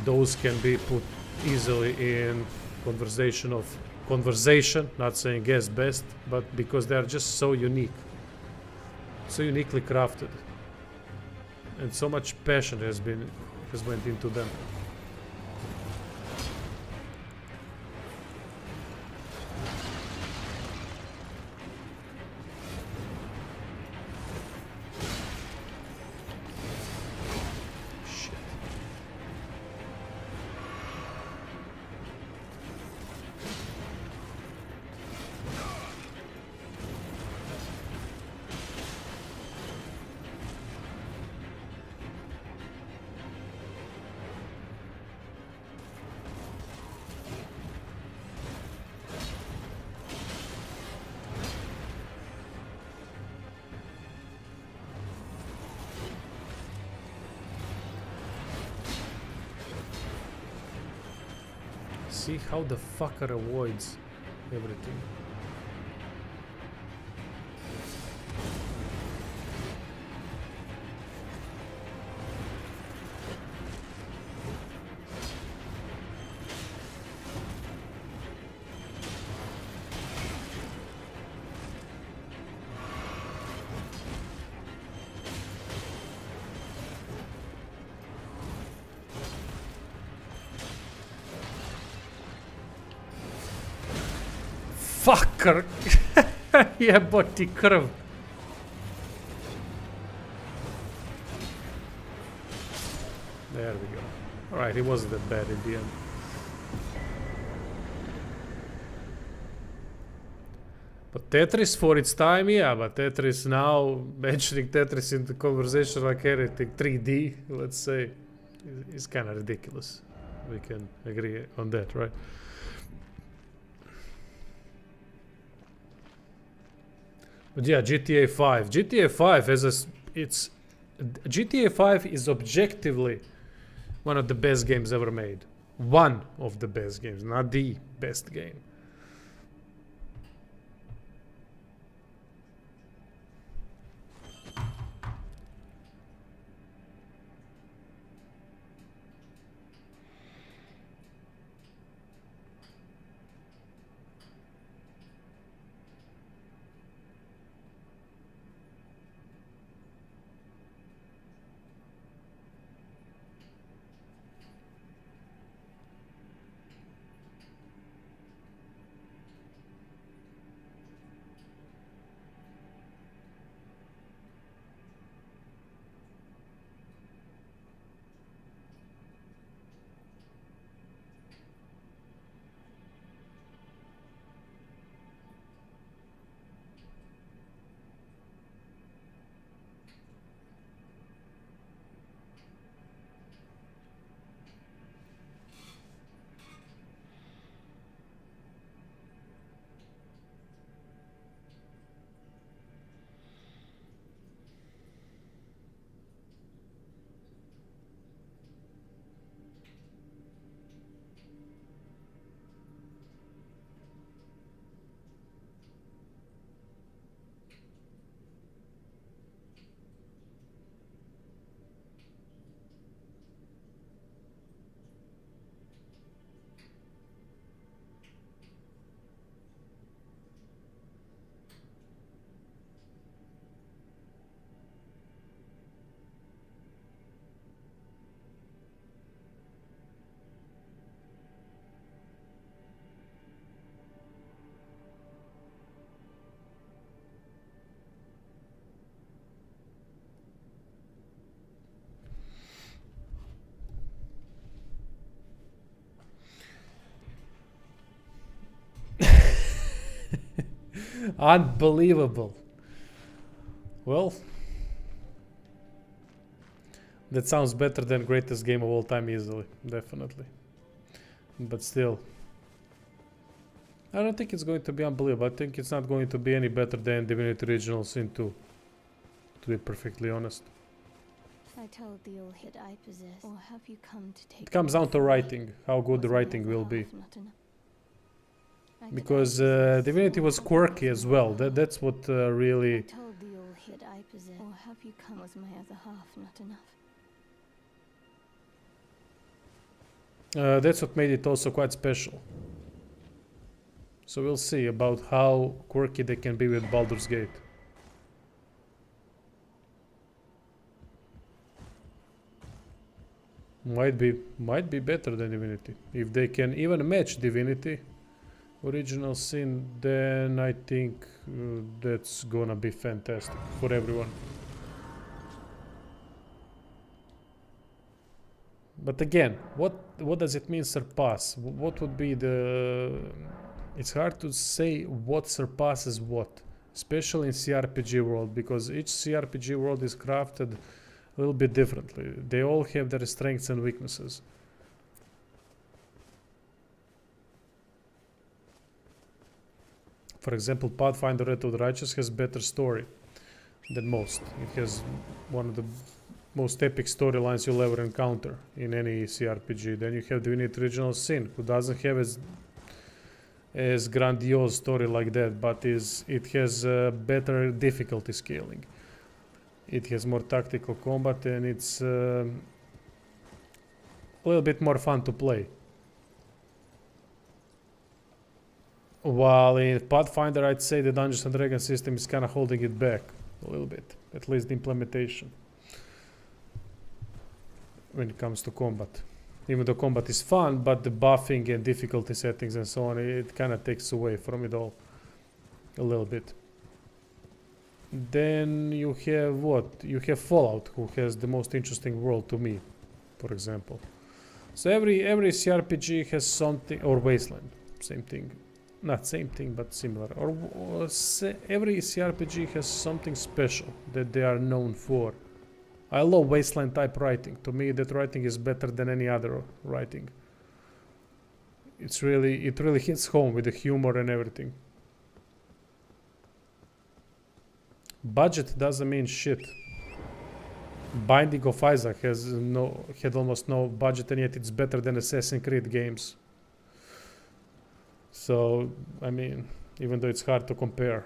Those can be put easily in conversation. Not saying yes best, but because they are just so unique, so uniquely crafted, and so much passion has went into them. See how the fucker avoids everything. Fucker! Jeboti krv. There we go. Alright, it wasn't that bad in the end. But Tetris for its time, yeah, but Tetris now, mentioning Tetris in the conversation like anything 3D, let's say, is kind of ridiculous. We can agree on that, right? But yeah, GTA 5. GTA 5 GTA 5 is objectively one of the best games ever made. One of the best games, not the best game. Unbelievable. Well, that sounds better than greatest game of all time easily, definitely. But still, I don't think it's going to be unbelievable. I think it's not going to be any better than Divinity Original Sin 2, to be perfectly honest. I told the old hit I possess, or have you come to take It comes down to writing, how good the writing will be. Because Divinity was quirky as well. That's what really that I possess? Or have you come as my other half not enough? That's what made it also quite special. So we'll see about how quirky they can be with Baldur's Gate. Might be better than Divinity. If they can even match Divinity, Original Sin, then I think that's gonna be fantastic for everyone. But again, what does it mean surpass? What would be the... It's hard to say what surpasses what, especially in CRPG world, because each CRPG world is crafted a little bit differently. They all have their strengths and weaknesses. For example, Pathfinder Wrath of the Righteous has better story than most. It has one of the most epic storylines you'll ever encounter in any CRPG. Then you have Divinity Original Sin, who doesn't have as grandiose story like that, but it has better difficulty scaling. It has more tactical combat, and it's a little bit more fun to play. While in Pathfinder, I'd say the Dungeons and Dragons system is kind of holding it back a little bit, at least the implementation, when it comes to combat. Even though combat is fun, but the buffing and difficulty settings and so on, it kind of takes away from it all a little bit. Then you have what? You have Fallout, who has the most interesting world to me, for example. So every CRPG has something, or Wasteland, same thing. Not same thing, but similar. Every CRPG has something special that they are known for. I love Wasteland type writing. To me, that writing is better than any other writing. It really hits home with the humor and everything. Budget doesn't mean shit. Binding of Isaac had almost no budget, and yet it's better than Assassin's Creed games. So, I mean, even though it's hard to compare,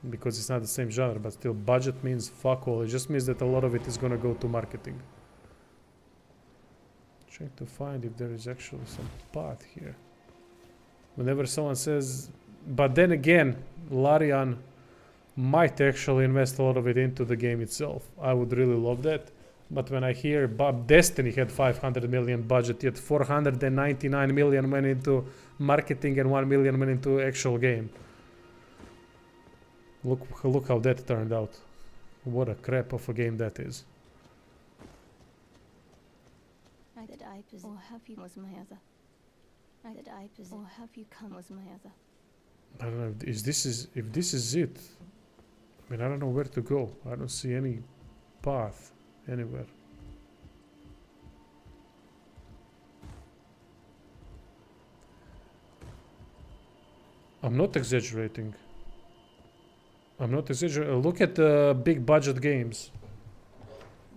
because it's not the same genre, but still, budget means fuck all. It just means that a lot of it is gonna go to marketing. Trying to find if there is actually some path here. Whenever someone says, but then again, Larian might actually invest a lot of it into the game itself. I would really love that. But when I hear Destiny had 500 million budget, yet 499 million went into marketing and 1 million went into actual game. Look how that turned out. What a crap of a game that is. That I possess, or have you was my other? That I possess, or have you come was my other? I don't know if this is it. I mean, I don't know where to go. I don't see any path anywhere. I'm not exaggerating. Look at the big budget games.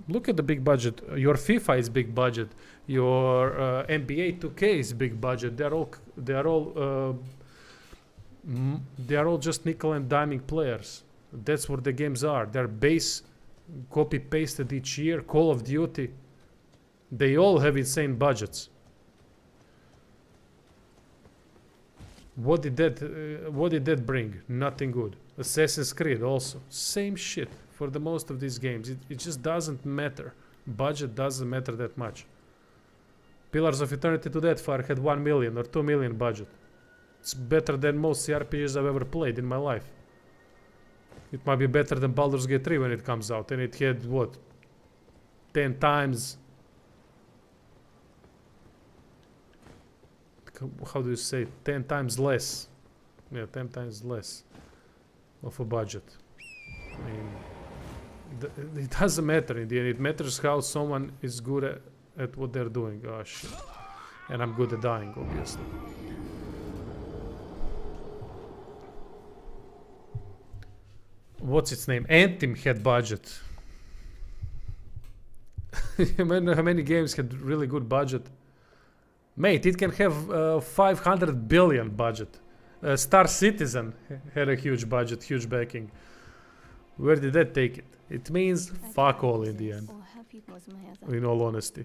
Look at the big budget. Your FIFA is big budget. Your NBA 2K is big budget. They are all just nickel and diming players. That's what the games are. They're base copy pasted each year. Call of Duty, they all have insane budgets. What did that bring? Nothing good. Assassin's Creed also same shit for the most of these games. It just doesn't matter. Budget doesn't matter that much. Pillars of Eternity to that far had 1 million or 2 million budget. It's better than most CRPGs I've ever played in my life. It might be better than Baldur's Gate 3 when it comes out, and it had what, 10 times, how do you say, 10 times less. Yeah, 10 times less of a budget. I mean, it doesn't matter in the end. It matters how someone is good at what they're doing. Oh shit. And I'm good at dying, obviously. What's its name? Anthem had budget. How many games had really good budget? Mate, it can have 500 billion budget. Star Citizen had a huge budget, huge backing. Where did that take it? It means fuck all in the end, Or have you was my other. in all honesty.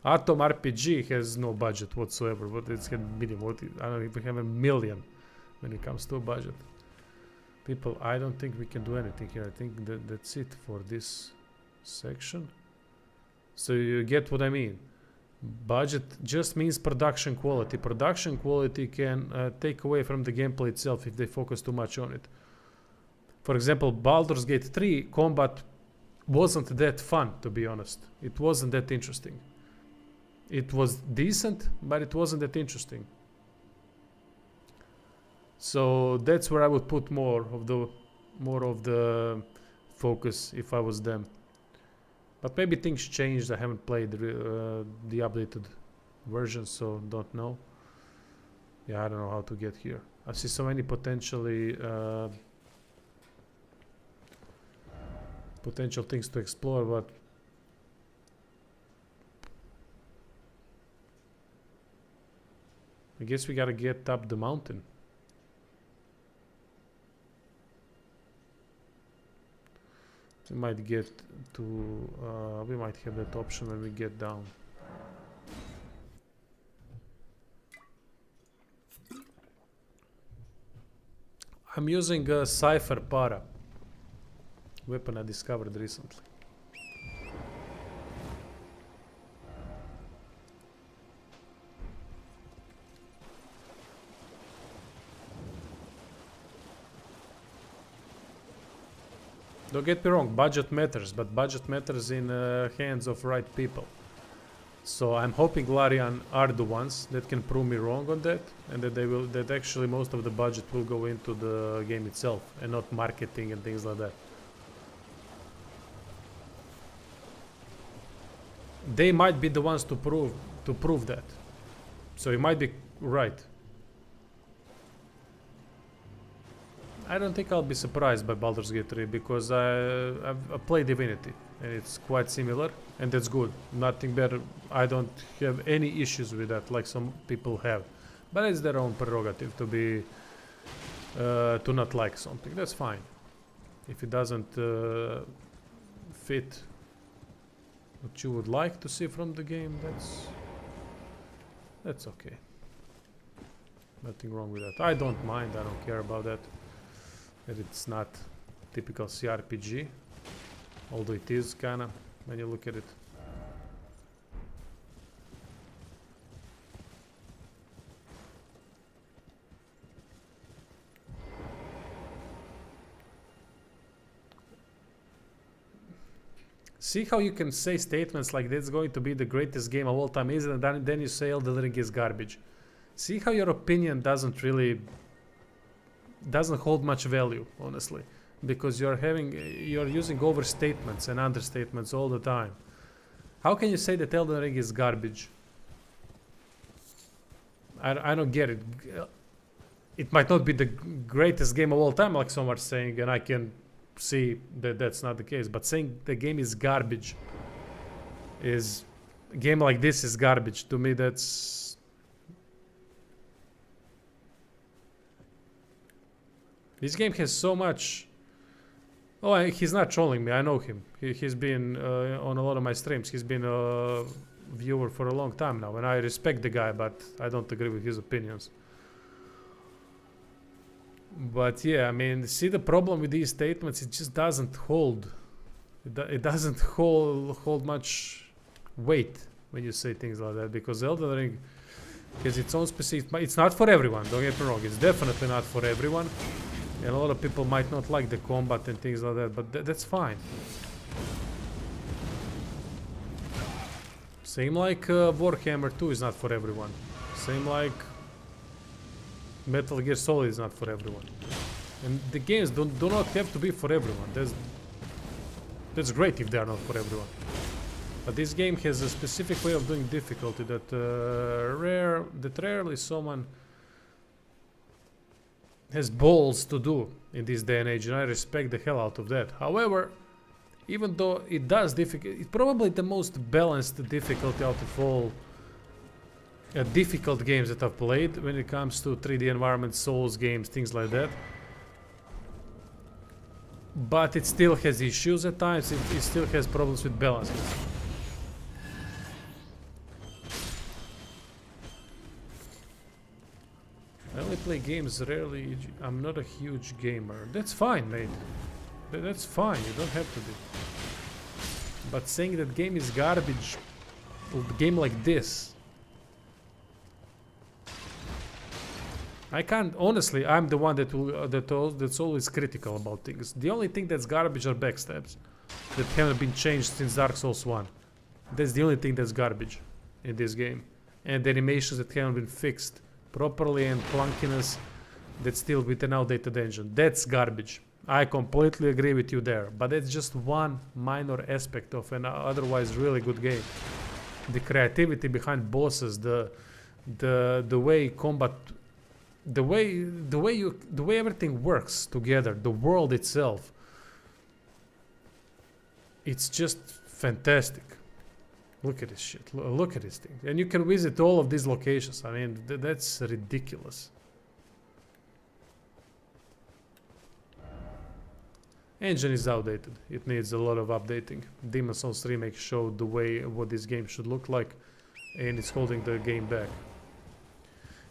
Atom RPG has no budget whatsoever, but it's got minimum. I don't even have a million when it comes to a budget. People, I don't think we can do anything here. I think that's it for this section. So you get what I mean. Budget just means production quality. Production quality can take away from the gameplay itself if they focus too much on it. For example, Baldur's Gate 3 combat wasn't that fun, to be honest. It wasn't that interesting. It was decent, but it wasn't that interesting. So that's where I would put more of the focus if I was them. But maybe things changed. I haven't played the updated version, so don't know. Yeah, I don't know how to get here. I see so many potential things to explore, but I guess we gotta get up the mountain. We might get to, we might have that option when we get down. I'm using a Cypher Para, weapon I discovered recently. Don't get me wrong, budget matters, but budget matters in hands of right people. So I'm hoping Larian are the ones that can prove me wrong on that, and that actually most of the budget will go into the game itself and not marketing and things like that. They might be the ones to prove that. So you might be right. I don't think I'll be surprised by Baldur's Gate 3 because I've played Divinity and it's quite similar, and that's good. Nothing better. I don't have any issues with that like some people have, but it's their own prerogative to be to not like something. That's fine. If it doesn't fit what you would like to see from the game, that's okay. Nothing wrong with that. I don't mind. I don't care about that. That it's not typical CRPG, although it is kinda when you look at it. See how you can say statements like this is going to be the greatest game of all time, isn't it? And then you say Elden Ring is garbage. See how your opinion doesn't hold much value, honestly, because you're using overstatements and understatements all the time. How can you say that Elden Ring is garbage? I don't get it. It might not be the greatest game of all time, like some are saying, and I can see that that's not the case. But saying the game is garbage, a game like this is garbage, to me that's... This game has so much... Oh, he's not trolling me, I know him. He's been on a lot of my streams. He's been a viewer for a long time now, and I respect the guy, but I don't agree with his opinions. But yeah, I mean, see the problem with these statements, it just doesn't hold. It doesn't hold much weight when you say things like that, because Elden Ring has its own specific... It's not for everyone, don't get me wrong. It's definitely not for everyone. And a lot of people might not like the combat and things like that, but that's fine. Same like Warhammer 2 is not for everyone. Same like Metal Gear Solid is not for everyone. And the games do not have to be for everyone. That's great if they are not for everyone. But this game has a specific way of doing difficulty that rarely someone has balls to do in this day and age, and I respect the hell out of that. However, even though it does difficult, it's probably the most balanced difficulty out of all difficult games that I've played when it comes to 3D environments, Souls games, things like that. but it still has issues at times. It still has problems with balancing. I only play games rarely. I'm not a huge gamer. That's fine, mate. That's fine. You don't have to be. But saying that game is garbage, a game like this, I can't. Honestly, I'm the one that will that's always critical about things. The only thing that's garbage are backstabs that haven't been changed since Dark Souls 1. That's the only thing that's garbage in this game, and the animations that haven't been fixed properly and clunkiness that's still with an outdated engine. That's garbage. I completely agree with you there, but that's just one minor aspect of an otherwise really good game. The creativity behind bosses, the way combat, the way everything works together, the world itself. It's just fantastic. Look at this shit. Look at this thing. And you can visit all of these locations. I mean, that's ridiculous. Engine is outdated. It needs a lot of updating. Demon's Souls remake showed the way what this game should look like, and it's holding the game back.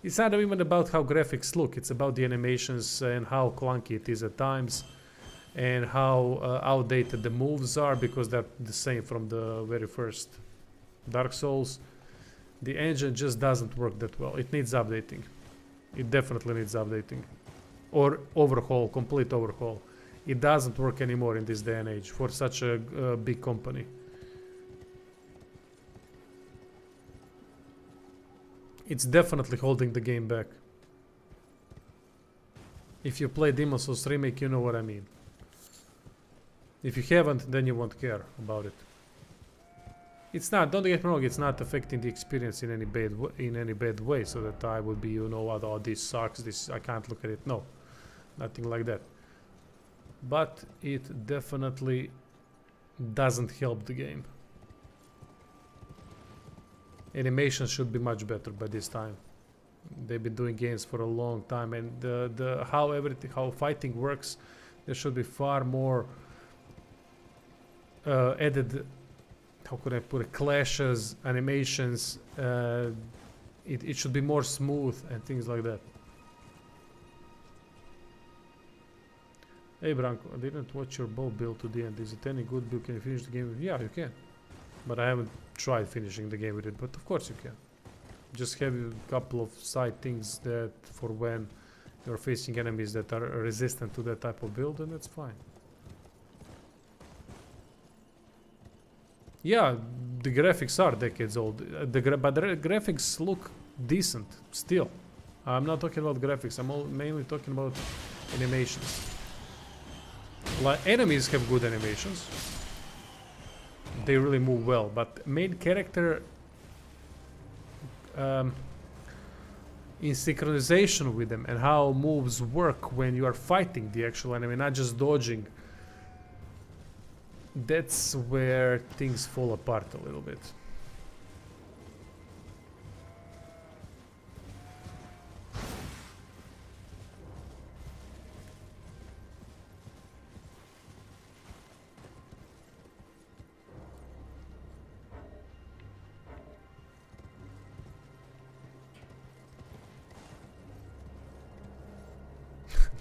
It's not even about how graphics look. It's about the animations and how clunky it is at times, and how outdated the moves are, because they're the same from the very first Dark Souls. The engine just doesn't work that well. It needs updating. It definitely needs updating, or overhaul, complete overhaul. It doesn't work anymore in this day and age for such a big company. It's definitely holding the game back. If you play Demon's Souls remake, you know what I mean. If you haven't, then you won't care about it. It's not. Don't get me wrong. It's not affecting the experience in any bad way. So that I would be, you know, oh, this sucks. This I can't look at it. No, nothing like that. But it definitely doesn't help the game. Animation should be much better by this time. They've been doing games for a long time, and how fighting works, there should be far more added. How could I put it? Clashes, animations. It should be more smooth and things like that. Hey Branko, I didn't watch your bow build to the end. Is it any good build? Can you finish the game? Yeah, you can. But I haven't tried finishing the game with it. But of course you can. Just have a couple of side things that for when you're facing enemies that are resistant to that type of build, and that's fine. Yeah, the graphics are decades old. But the graphics look decent still. I'm not talking about graphics. I'm mainly talking about animations. Like, enemies have good animations. They really move well, but main character in synchronization with them and how moves work when you are fighting the actual enemy, not just dodging, that's where things fall apart a little bit.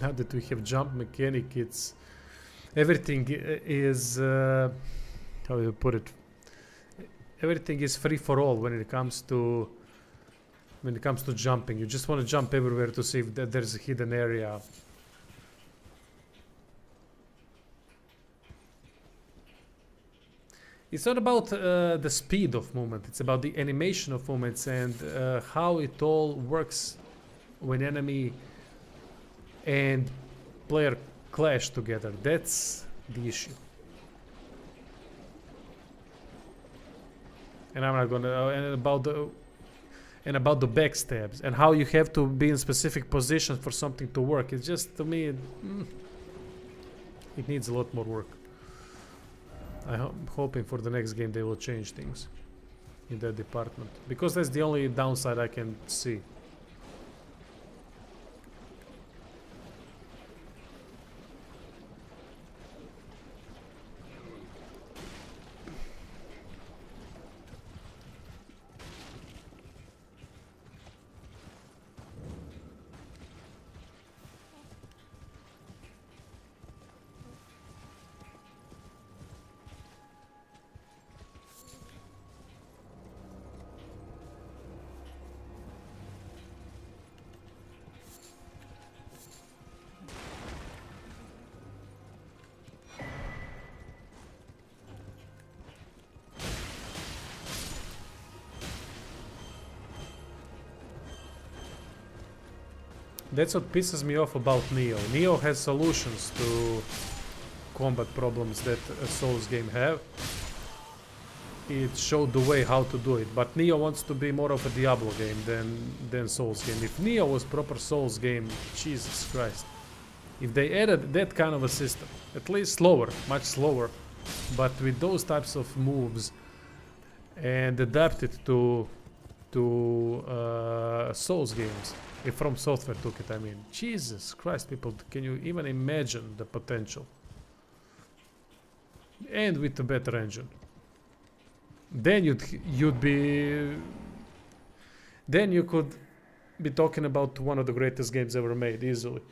Now that we have jump mechanic, it's everything is how do you put it? Everything is free for all when it comes to jumping. You just want to jump everywhere to see if there's a hidden area. It's not about the speed of movement. It's about the animation of movements and how it all works when enemy and player clash together. That's the issue. And I'm not gonna and about the backstabs and how you have to be in specific positions for something to work. It's just, to me, it needs a lot more work. I'm hoping for the next game they will change things in that department, because that's the only downside I can see. That's what pisses me off about Neo. Neo has solutions to combat problems that a Souls game have. It showed the way how to do it, but Neo wants to be more of a Diablo game than Souls game. If Neo was proper Souls game, Jesus Christ. If they added that kind of a system, at least slower, much slower, but with those types of moves and adapt it to Souls games, if From Software took it, I mean, Jesus Christ, people, can you even imagine the potential? And with a better engine. Then then you could be talking about one of the greatest games ever made, easily.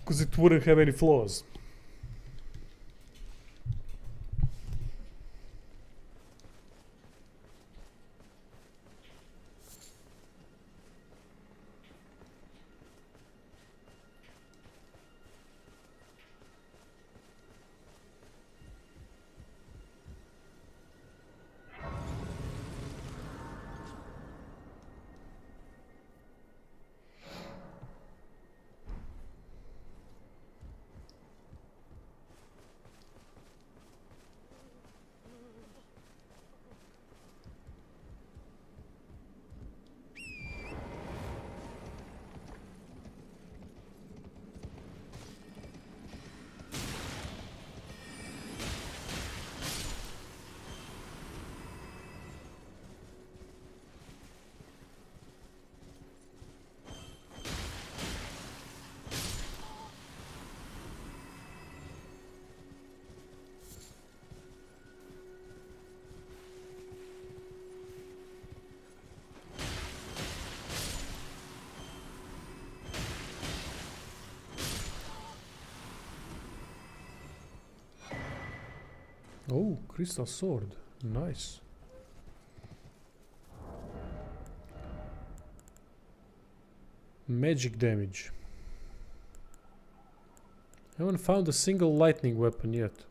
Because it wouldn't have any flaws. Oh, crystal sword. Nice. Magic damage. I haven't found a single lightning weapon yet.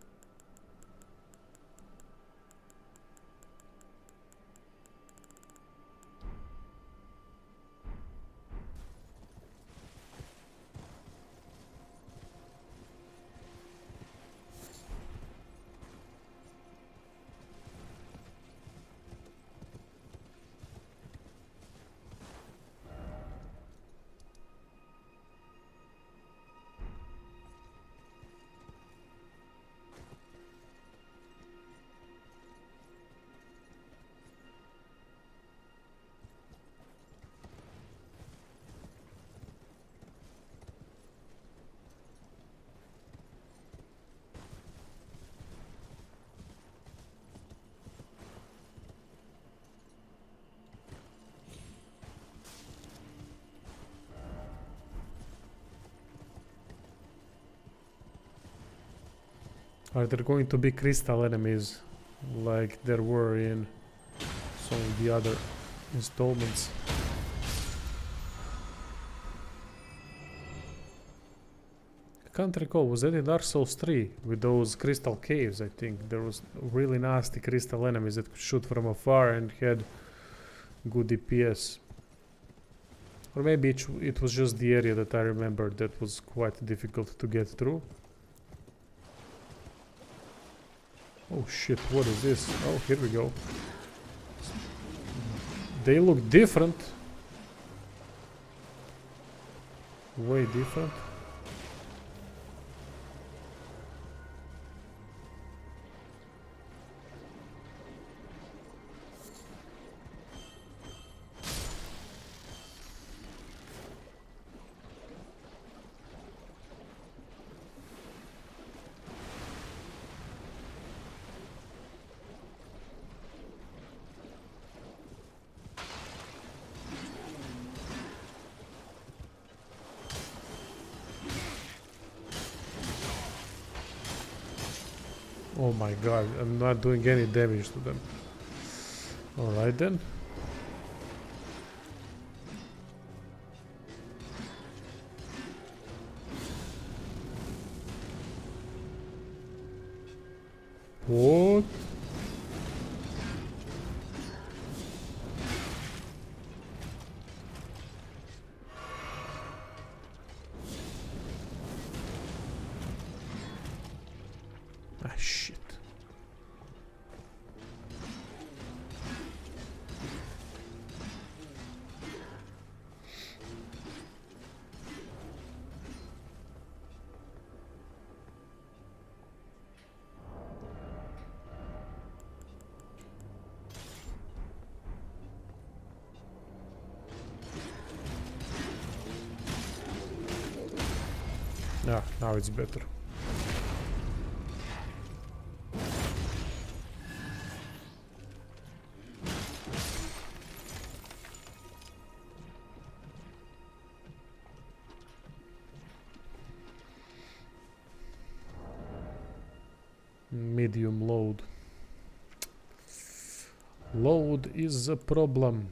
Are there going to be crystal enemies like there were in some of the other installments? I can't recall, was that in Dark Souls 3 with those crystal caves? I think there was really nasty crystal enemies that could shoot from afar and had good DPS. Or maybe it was just the area that I remember that was quite difficult to get through. Oh shit, what is this? Oh, here we go. They look different. Way different. Oh my god, I'm not doing any damage to them. Alright then. What? Yeah, now it's better. Medium load. Load is a problem.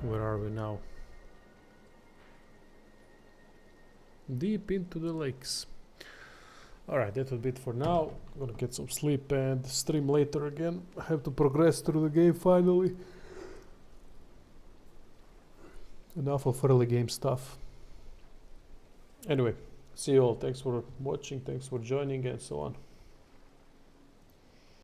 Where are we now? Deep into the lakes. Alright, that will be it for now. I'm gonna get some sleep and stream later again. I have to progress through the game finally. Enough of early game stuff. Anyway, see you all. Thanks for watching, thanks for joining, and so on.